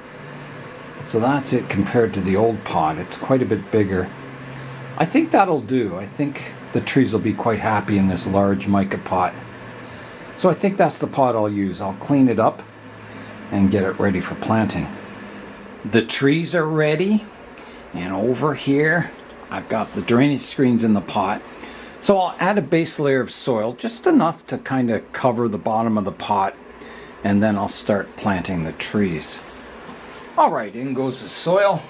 So that's it compared to the old pot. It's quite a bit bigger. I think that'll do. I think the trees will be quite happy in this large mica pot. So I think that's the pot I'll use. I'll clean it up and get it ready for planting. The trees are ready, and over here I've got the drainage screens in the pot. So I'll add a base layer of soil, just enough to kind of cover the bottom of the pot, and then I'll start planting the trees. Alright, in goes the soil.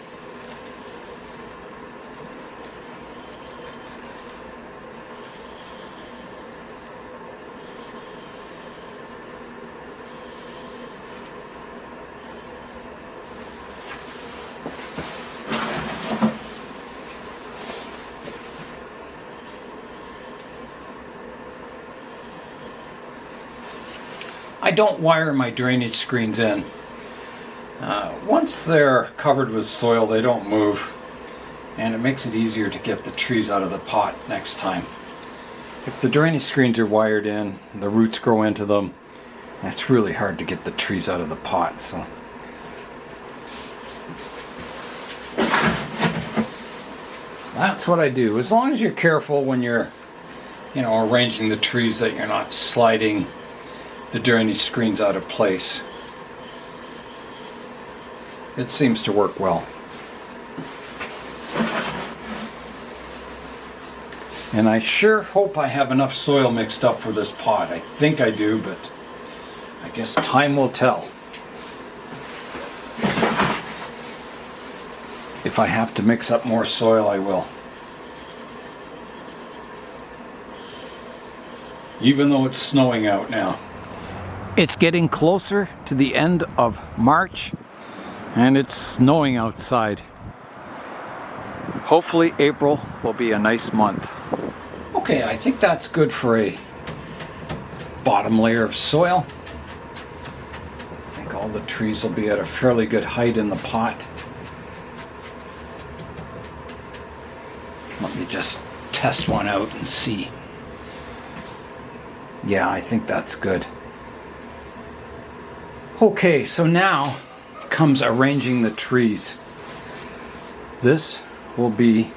I don't wire my drainage screens in. Once they're covered with soil, they don't move, and it makes it easier to get the trees out of the pot next time. If the drainage screens are wired in, the roots grow into them, and it's really hard to get the trees out of the pot. So that's what I do. As long as you're careful when you're, arranging the trees, that you're not sliding the drainage screens out of place. It seems to work well. And I sure hope I have enough soil mixed up for this pot. I think I do, but I guess time will tell. If I have to mix up more soil, I will. Even though it's snowing out now. It's getting closer to the end of March, and it's snowing outside. Hopefully April will be a nice month. Okay, I think that's good for a bottom layer of soil. I think all the trees will be at a fairly good height in the pot. Let me just test one out and see. Yeah, I think that's good. Okay, so now comes arranging the trees. This will be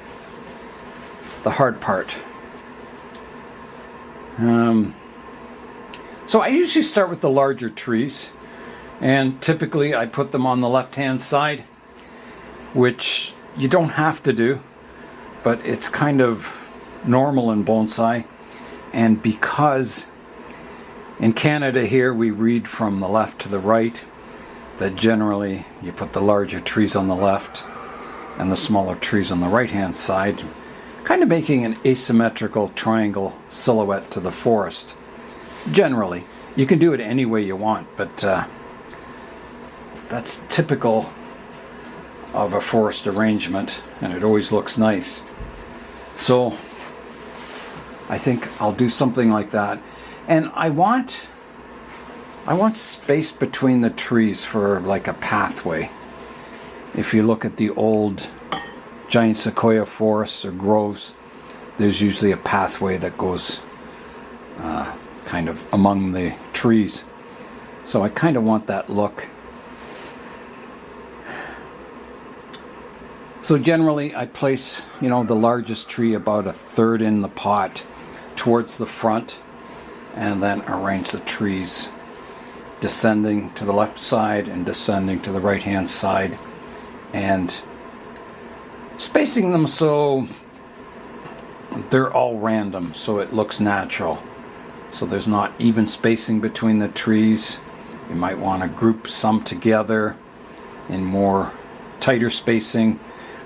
the hard part. So I usually start with the larger trees, and typically I put them on the left-hand side, which you don't have to do, but it's kind of normal in bonsai. And because in Canada here we read from the left to the right, that generally you put the larger trees on the left and the smaller trees on the right hand side, kind of making an asymmetrical triangle silhouette to the forest. Generally, you can do it any way you want, but that's typical of a forest arrangement, and it always looks nice. So I think I'll do something like that. And I want space between the trees for like a pathway. If you look at the old giant sequoia forests or groves, there's usually a pathway that goes kind of among the trees. So I kind of want that look. So generally I place, the largest tree about a third in the pot towards the front, and then arrange the trees descending to the left side and descending to the right hand side, and spacing them so they're all random, so it looks natural. So there's not even spacing between the trees. You might want to group some together in more tighter spacing,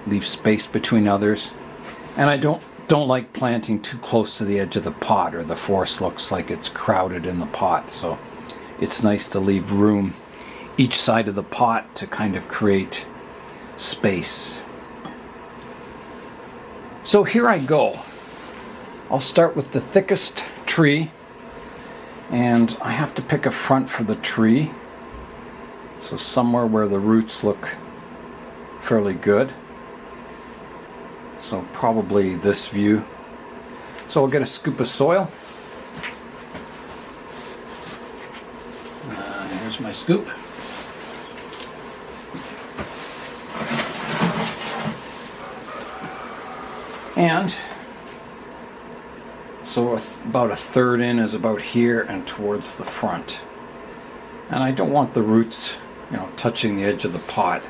leave space between others. And I don't like planting too close to the edge of the pot, or the forest looks like it's crowded in the pot. So it's nice to leave room each side of the pot to kind of create space. So here I go. I'll start with the thickest tree, and I have to pick a front for the tree. So somewhere where the roots look fairly good. So probably this view. So I'll get a scoop of soil. Here's my scoop. And so about a third in is about here and towards the front. And I don't want the roots, touching the edge of the pot.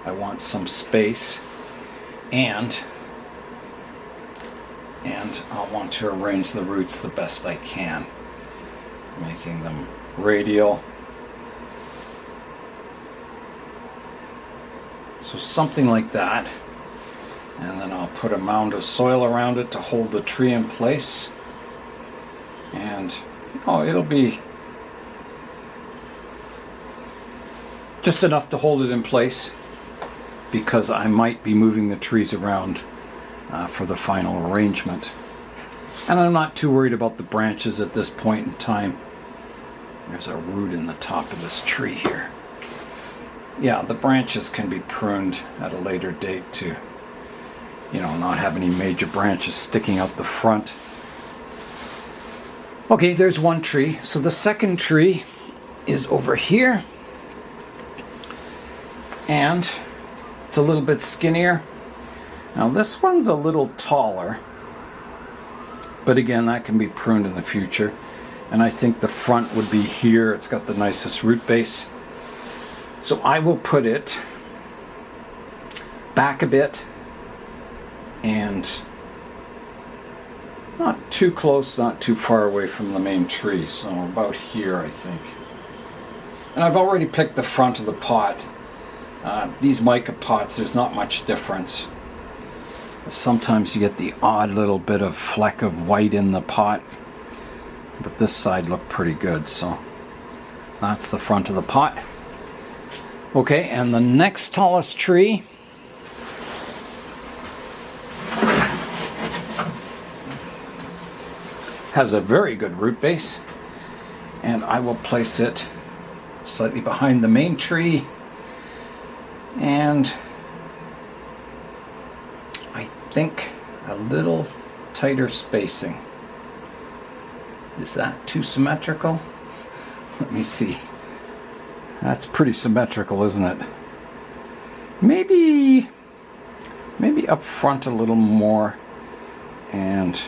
I want some space, and I'll want to arrange the roots the best I can, making them radial. So something like that. And then I'll put a mound of soil around it to hold the tree in place. And it'll be just enough to hold it in place, because I might be moving the trees around for the final arrangement. And I'm not too worried about the branches at this point in time. There's a root in the top of this tree here. Yeah, the branches can be pruned at a later date to not have any major branches sticking out the front. Okay, there's one tree. So the second tree is over here. And it's a little bit skinnier. Now this one's a little taller. But again, that can be pruned in the future. And I think the front would be here. It's got the nicest root base. So I will put it back a bit. And not too close, not too far away from the main tree. So about here, I think. And I've already picked the front of the pot. These mica pots, there's not much difference. Sometimes you get the odd little bit of fleck of white in the pot. But this side looked pretty good, so that's the front of the pot. Okay, and the next tallest tree has a very good root base, and I will place it slightly behind the main tree, and I think a little tighter spacing. Is that too symmetrical? Let me see. That's pretty symmetrical, isn't it? Maybe up front a little more, and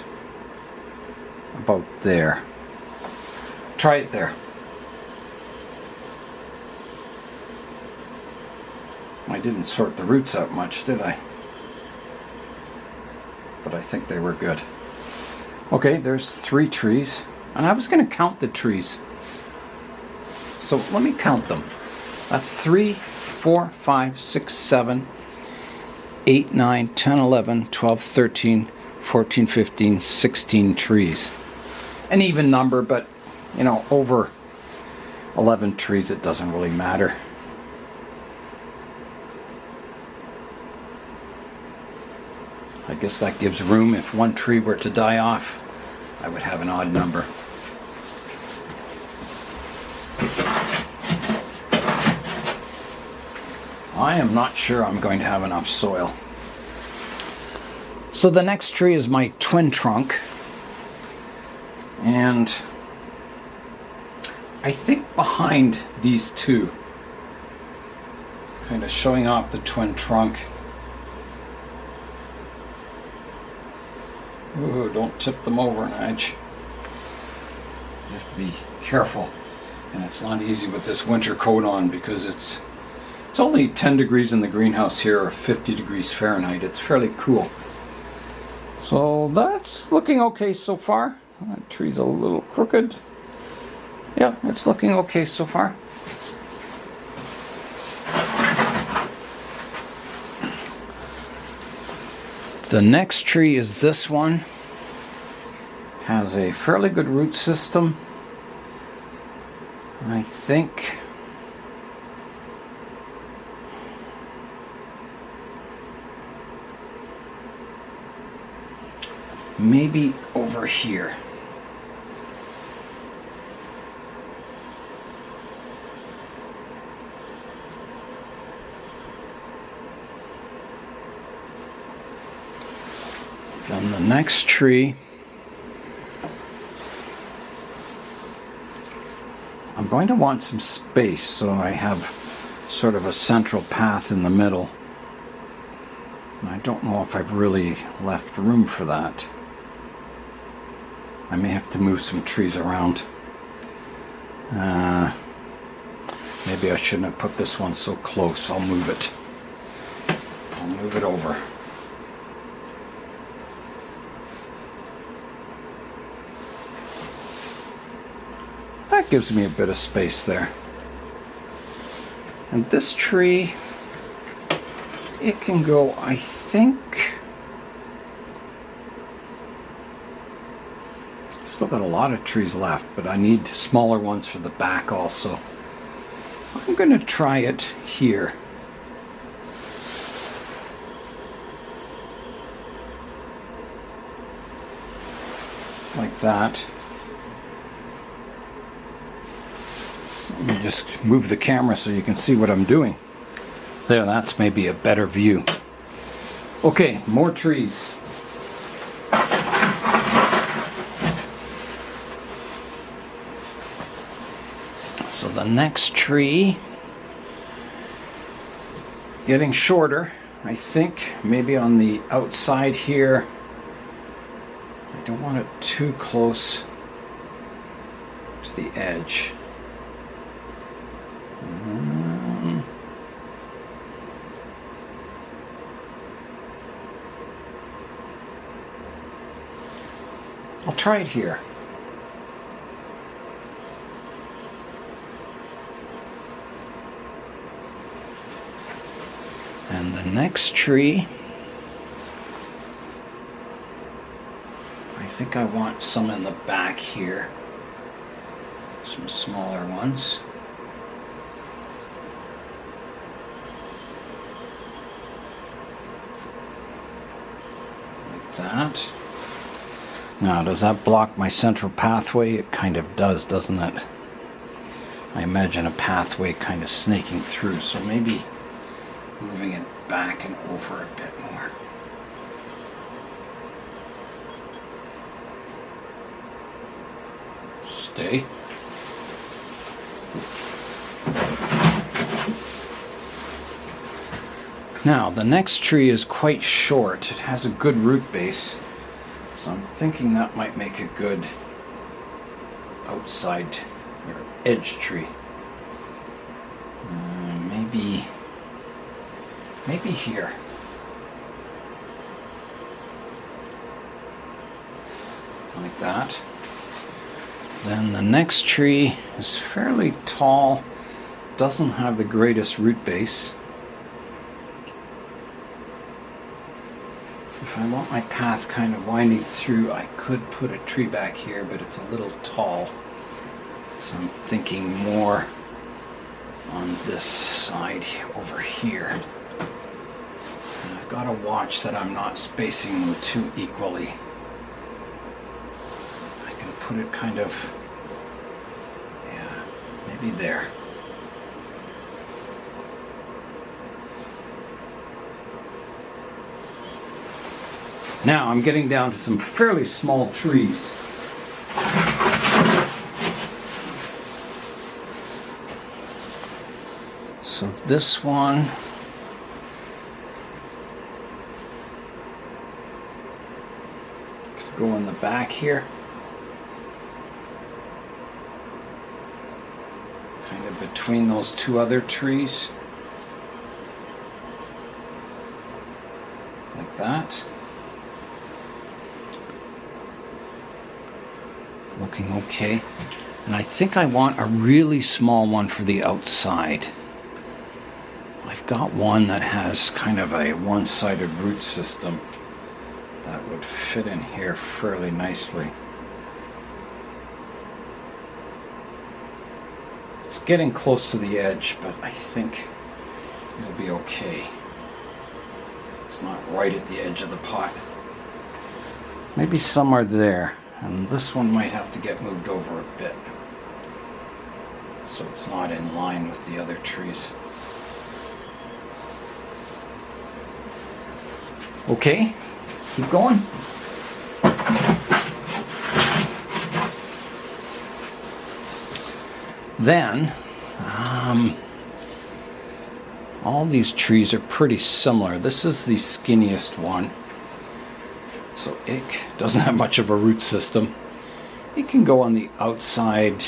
about there. Try it there. I didn't sort the roots out much, did I? But I think they were good. Okay, there's 3 trees. And I was going to count the trees. So let me count them. That's 3, 4, 5, 6, 7, 8, 9, 10, 11, 12, 13, 14, 15, 16 trees. An even number, but over 11 trees, it doesn't really matter. I guess that gives room. If one tree were to die off, I would have an odd number. I am not sure I'm going to have enough soil. So the next tree is my twin trunk. And I think behind these two, kind of showing off the twin trunk. Ooh, don't tip them over, Nigel. You have to be careful. And it's not easy with this winter coat on, because it's only 10 degrees in the greenhouse here, or 50 degrees Fahrenheit. It's fairly cool. So that's looking okay so far. That tree's a little crooked. Yeah, it's looking okay so far. The next tree is this one. Has a fairly good root system. I think maybe over here. Then the next tree, I'm going to want some space, so I have sort of a central path in the middle. And I don't know if I've really left room for that. I may have to move some trees around. Maybe I shouldn't have put this one so close. I'll move it. I'll move it over. That gives me a bit of space there. And this tree, it can go, I think, still got a lot of trees left, but I need smaller ones for the back also. I'm going to try it here. Like that. Let me just move the camera so you can see what I'm doing. There, that's maybe a better view. Okay, more trees. So the next tree, getting shorter, I think, maybe on the outside here. I don't want it too close to the edge. I'll try it here. And the next tree, I think I want some in the back here. Some smaller ones. Like that. Now, does that block my central pathway? It kind of does, doesn't it? I imagine a pathway kind of snaking through, so maybe moving it back and over a bit more. Stay. Now, the next tree is quite short. It has a good root base. So I'm thinking that might make a good outside or edge tree. Maybe here. Like that. Then the next tree is fairly tall, doesn't have the greatest root base. If I want my path kind of winding through, I could put a tree back here, but it's a little tall. So I'm thinking more on this side over here. And I've got to watch that I'm not spacing them too equally. I can put it kind of, yeah, maybe there. Now I'm getting down to some fairly small trees. So this one could go in the back here. Kind of between those two other trees. Like that. Looking okay. And I think I want a really small one for the outside. I've got one that has kind of a one-sided root system. that would fit in here fairly nicely. It's getting close to the edge, but I think it'll be okay. It's not right at the edge of the pot. Maybe somewhere there, and this one might have to get moved over a bit so it's not in line with the other trees. Okay, keep going. Then, all these trees are pretty similar. This is the skinniest one, so it doesn't have much of a root system. It can go on the outside,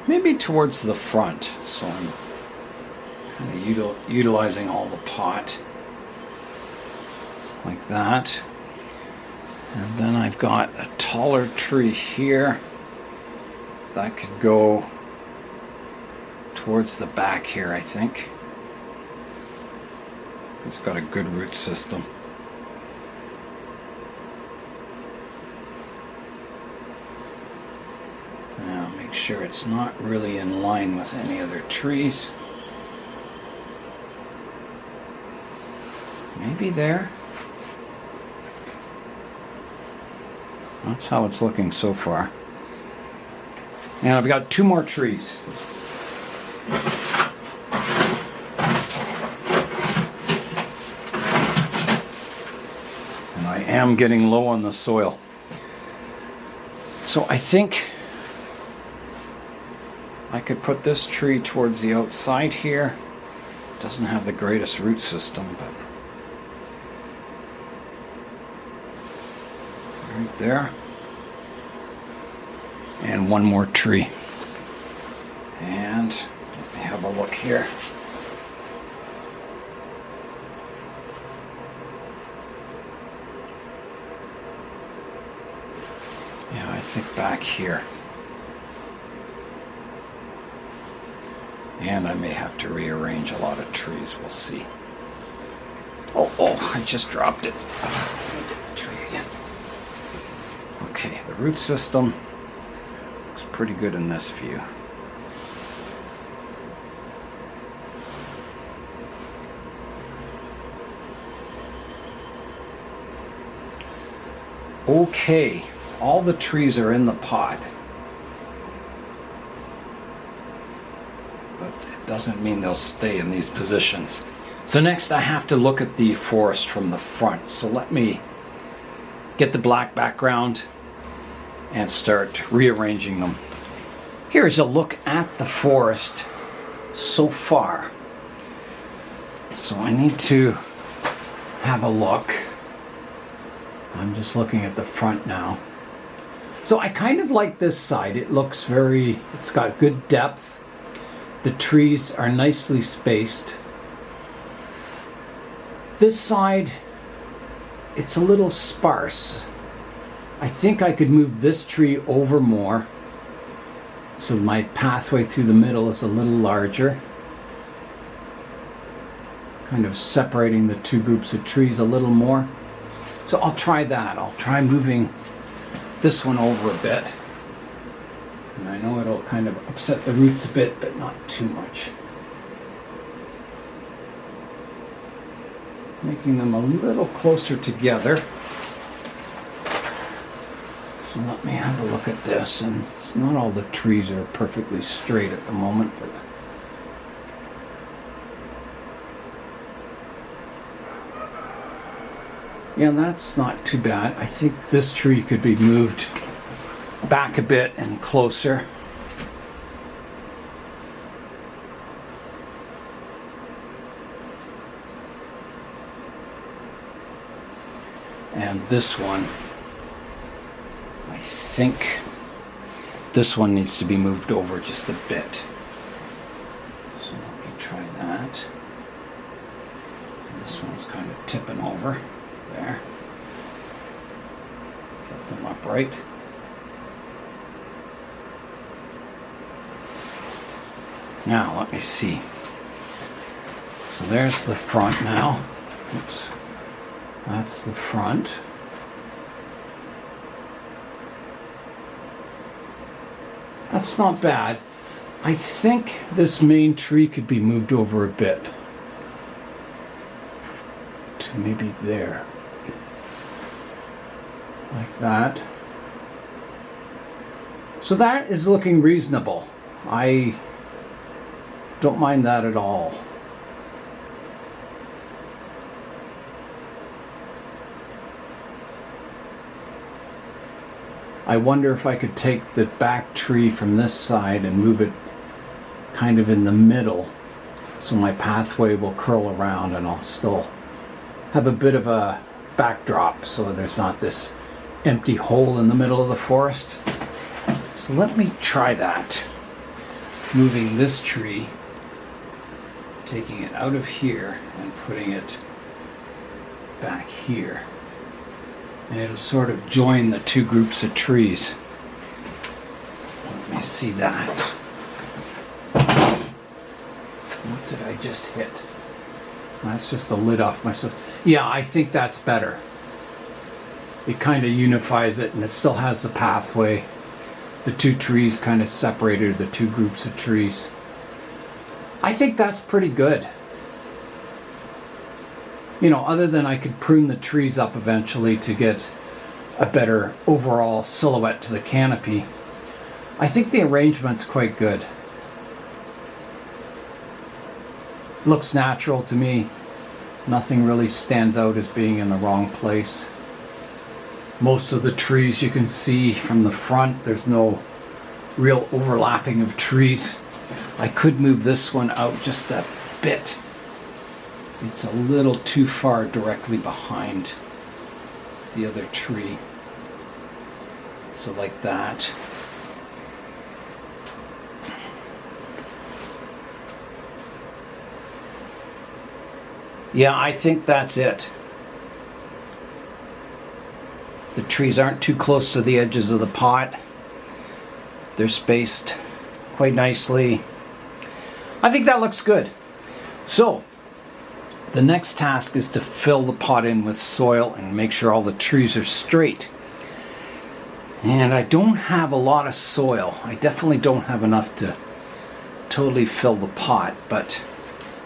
maybe towards the front, so I'm kind of utilizing all the pot like that. And then I've got a taller tree here that could go towards the back here, I think. It's got a good root system. Now make sure it's not really in line with any other trees. Maybe there. That's how it's looking so far. And I've got 2 more trees. And I am getting low on the soil. So I think I could put this tree towards the outside here. It doesn't have the greatest root system, but right there. And 1 more tree. And let me have a look here. Yeah, I think back here. And I may have to rearrange a lot of trees, we'll see. Oh, I just dropped it. Let me get the tree again. Okay, the root system looks pretty good in this view. Okay, all the trees are in the pot. But it doesn't mean they'll stay in these positions. So next I have to look at the forest from the front. So let me get the black background and start rearranging them. Here's a look at the forest so far. So I need to have a look. I'm just looking at the front now. So I kind of like this side. It looks it's got good depth. The trees are nicely spaced. This side, it's a little sparse. I think I could move this tree over more, so my pathway through the middle is a little larger, kind of separating the 2 groups of trees a little more. So I'll try that. I'll try moving this one over a bit, and I know it'll kind of upset the roots a bit, but not too much. Making them a little closer together. So let me have a look at this, and it's not all the trees are perfectly straight at the moment, but yeah, that's not too bad. I think this tree could be moved back a bit and closer. And this one, I think this one needs to be moved over just a bit. So let me try that. And this one's kind of tipping over there. Get them upright. Now let me see. So there's the front now. Oops. That's the front. That's not bad. I think this main tree could be moved over a bit to maybe there, like that. So that is looking reasonable. I don't mind that at all. I wonder if I could take the back tree from this side and move it kind of in the middle so my pathway will curl around and I'll still have a bit of a backdrop so there's not this empty hole in the middle of the forest. So let me try that. Moving this tree, taking it out of here and putting it back here. And it'll sort of join the two groups of trees. Let me see that. What did I just hit? That's just the lid off myself. Yeah, I think that's better. It kind of unifies it and it still has the pathway. The two trees kind of separated the two groups of trees. I think that's pretty good. You know, other than I could prune the trees up eventually to get a better overall silhouette to the canopy, I think the arrangement's quite good. Looks natural to me. Nothing really stands out as being in the wrong place. Most of the trees you can see from the front, there's no real overlapping of trees. I could move this one out just a bit. It's a little too far directly behind the other tree. So like that. Yeah, I think that's it. The trees aren't too close to the edges of the pot. They're spaced quite nicely. I think that looks good. So, the next task is to fill the pot in with soil and make sure all the trees are straight. And I don't have a lot of soil. I definitely don't have enough to totally fill the pot, but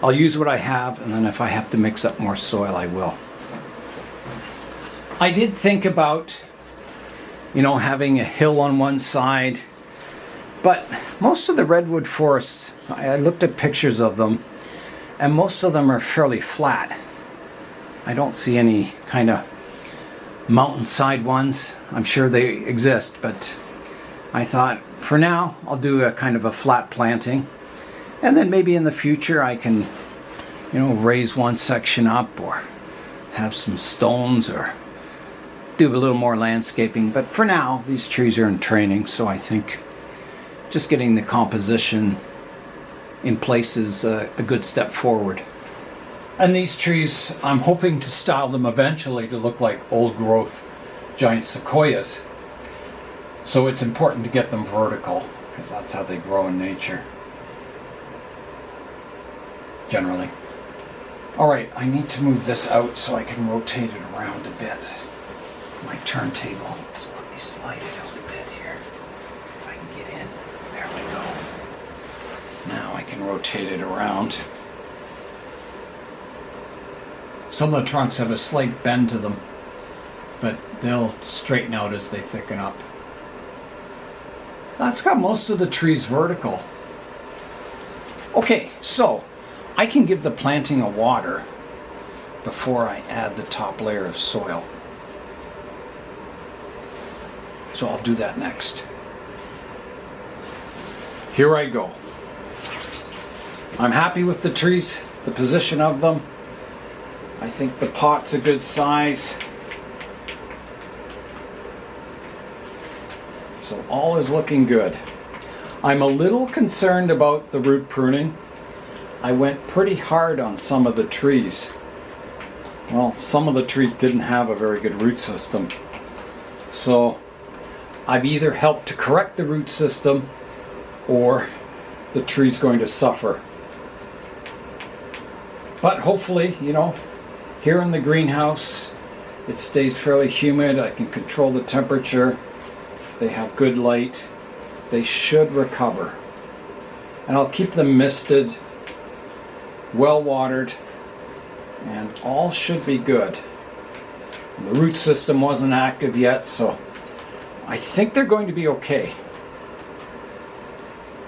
I'll use what I have, and then if I have to mix up more soil, I will. I did think about, you know, having a hill on one side, but most of the redwood forests, I looked at pictures of them, and most of them are fairly flat. I don't see any kind of mountainside ones. I'm sure they exist, but I thought for now I'll do a kind of a flat planting, and then maybe in the future I can, you know, raise one section up or have some stones or do a little more landscaping. But for now, these trees are in training, so I think just getting the composition in place is a good step forward. And these trees, I'm hoping to style them eventually to look like old growth giant sequoias. So it's important to get them vertical, because that's how they grow in nature, generally. Alright, I need to move this out so I can rotate it around a bit. My turntable. So let me slide it out a bit here. If I can get in. There we go. Now I can rotate it around. Some of the trunks have a slight bend to them, but they'll straighten out as they thicken up. That's got most of the trees vertical. Okay, so I can give the planting a water before I add the top layer of soil. So I'll do that next. Here I go. I'm happy with the trees, the position of them. I think the pot's a good size. So all is looking good. I'm a little concerned about the root pruning. I went pretty hard on some of the trees. Well, some of the trees didn't have a very good root system. So I've either helped to correct the root system or the tree's going to suffer. But hopefully, you know, here in the greenhouse, it stays fairly humid. I can control the temperature. They have good light. They should recover. And I'll keep them misted, well watered, and all should be good. The root system wasn't active yet, so I think they're going to be okay.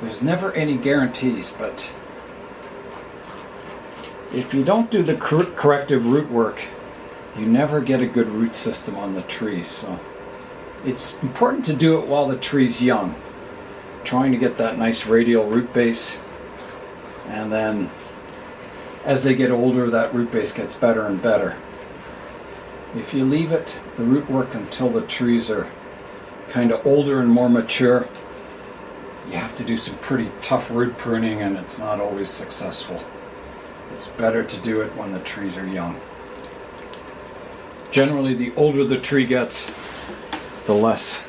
There's never any guarantees, but if you don't do the corrective root work, you never get a good root system on the trees. So it's important to do it while the tree's young, trying to get that nice radial root base, and then as they get older, that root base gets better and better. If you leave it, the root work, until the trees are kind of older and more mature, you have to do some pretty tough root pruning, and it's not always successful. It's better to do it when the trees are young. Generally, the older the tree gets, the less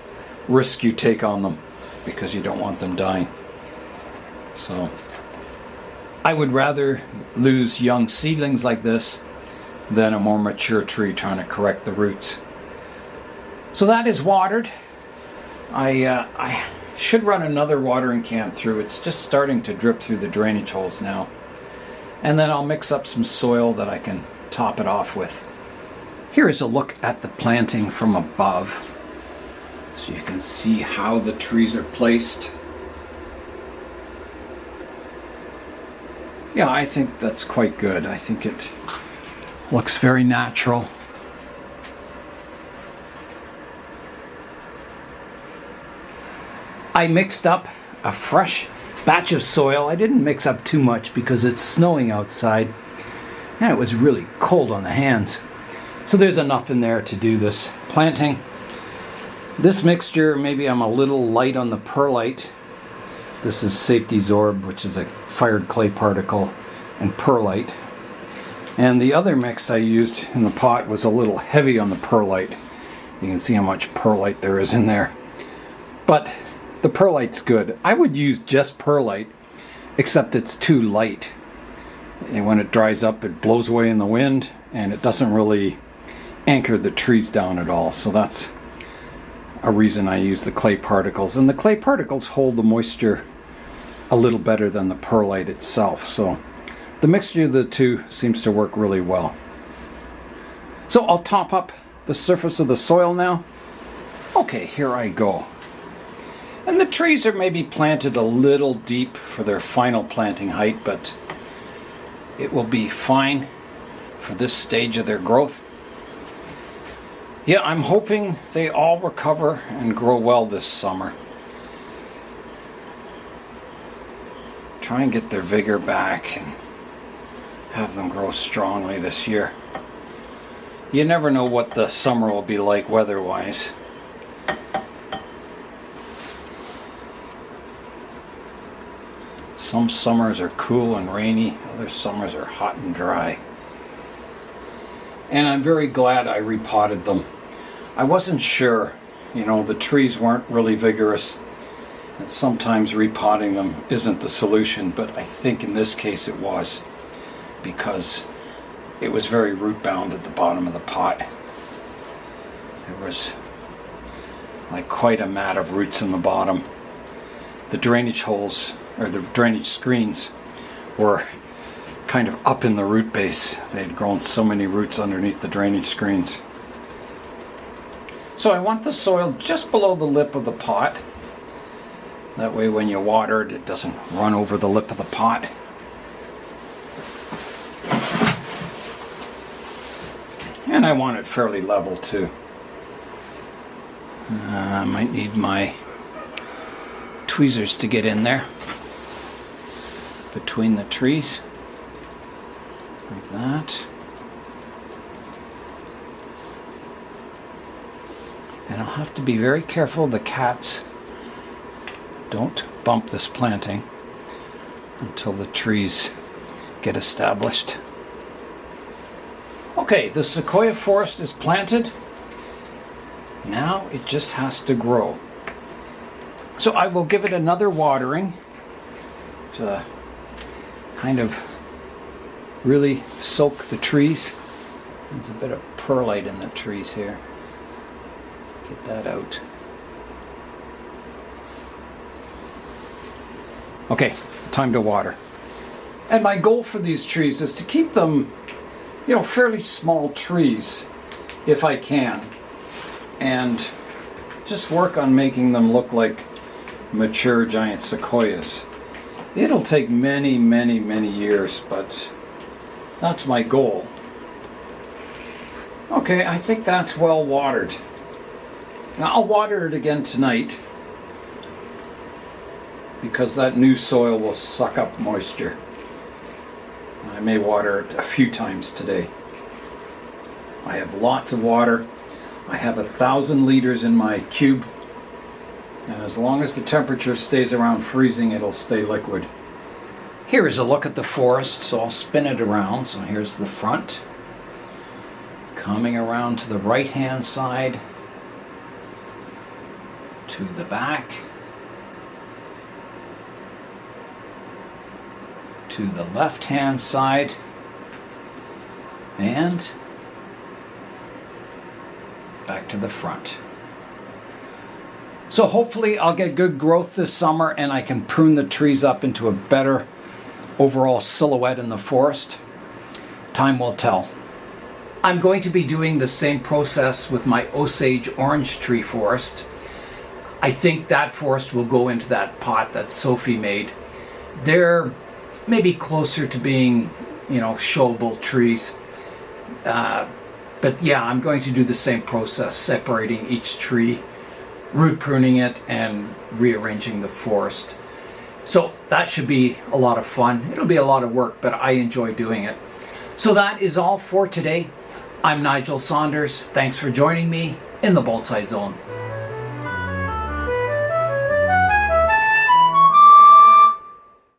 risk you take on them, because you don't want them dying. So I would rather lose young seedlings like this than a more mature tree trying to correct the roots. So that is watered. I should run another watering can through. It's just starting to drip through the drainage holes now. And then I'll mix up some soil that I can top it off with. Here is a look at the planting from above, so you can see how the trees are placed. Yeah, I think that's quite good. I think it looks very natural. I mixed up a fresh batch of soil. I didn't mix up too much because it's snowing outside and it was really cold on the hands. So there's enough in there to do this planting. This mixture, maybe I'm a little light on the perlite. This is Safety Zorb, which is a fired clay particle, and perlite. And the other mix I used in the pot was a little heavy on the perlite. You can see how much perlite there is in there. But the perlite's good. I would use just perlite, except it's too light. And when it dries up, it blows away in the wind, and it doesn't really anchor the trees down at all. So that's a reason I use the clay particles. And the clay particles hold the moisture a little better than the perlite itself. So the mixture of the two seems to work really well. So I'll top up the surface of the soil now. Okay, here I go. And the trees are maybe planted a little deep for their final planting height, but it will be fine for this stage of their growth. Yeah, I'm hoping they all recover and grow well this summer. Try and get their vigor back and have them grow strongly this year. You never know what the summer will be like weather-wise. Some summers are cool and rainy, other summers are hot and dry. And I'm very glad I repotted them. I wasn't sure, you know, the trees weren't really vigorous, and sometimes repotting them isn't the solution, but I think in this case it was, because it was very root bound at the bottom of the pot. There was like quite a mat of roots in the bottom. The drainage holes, or the drainage screens, were kind of up in the root base. They had grown so many roots underneath the drainage screens. So I want the soil just below the lip of the pot. That way when you water it, it doesn't run over the lip of the pot. And I want it fairly level too. I might need my tweezers to get in there between the trees, like that. And I'll have to be very careful the cats don't bump this planting until the trees get established. Okay, the Sequoia forest is planted. Now it just has to grow. So I will give it another watering to kind of really soak the trees. There's a bit of perlite in the trees here. Get that out. Okay, time to water. And my goal for these trees is to keep them, fairly small trees if I can. And just work on making them look like mature giant sequoias. It'll take many, many, many years, but that's my goal. Okay, I think that's well watered. Now I'll water it again tonight because that new soil will suck up moisture. I may water it a few times today. I have lots of water. I have 1,000 liters in my cube, and as long as the temperature stays around freezing, it'll stay liquid. Here is a look at the forest, so I'll spin it around. So here's the front, coming around to the right hand side, to the back, to the left hand side, and back to the front. So hopefully I'll get good growth this summer and I can prune the trees up into a better overall silhouette in the forest. Time will tell. I'm going to be doing the same process with my Osage orange tree forest. I think that forest will go into that pot that Sophie made. They're maybe closer to being, showable trees. But yeah, I'm going to do the same process, separating each tree, root pruning it, and rearranging the forest. So that should be a lot of fun. It'll be a lot of work, but I enjoy doing it. So that is all for today. I'm Nigel Saunders. Thanks for joining me in the Bonsai Zone.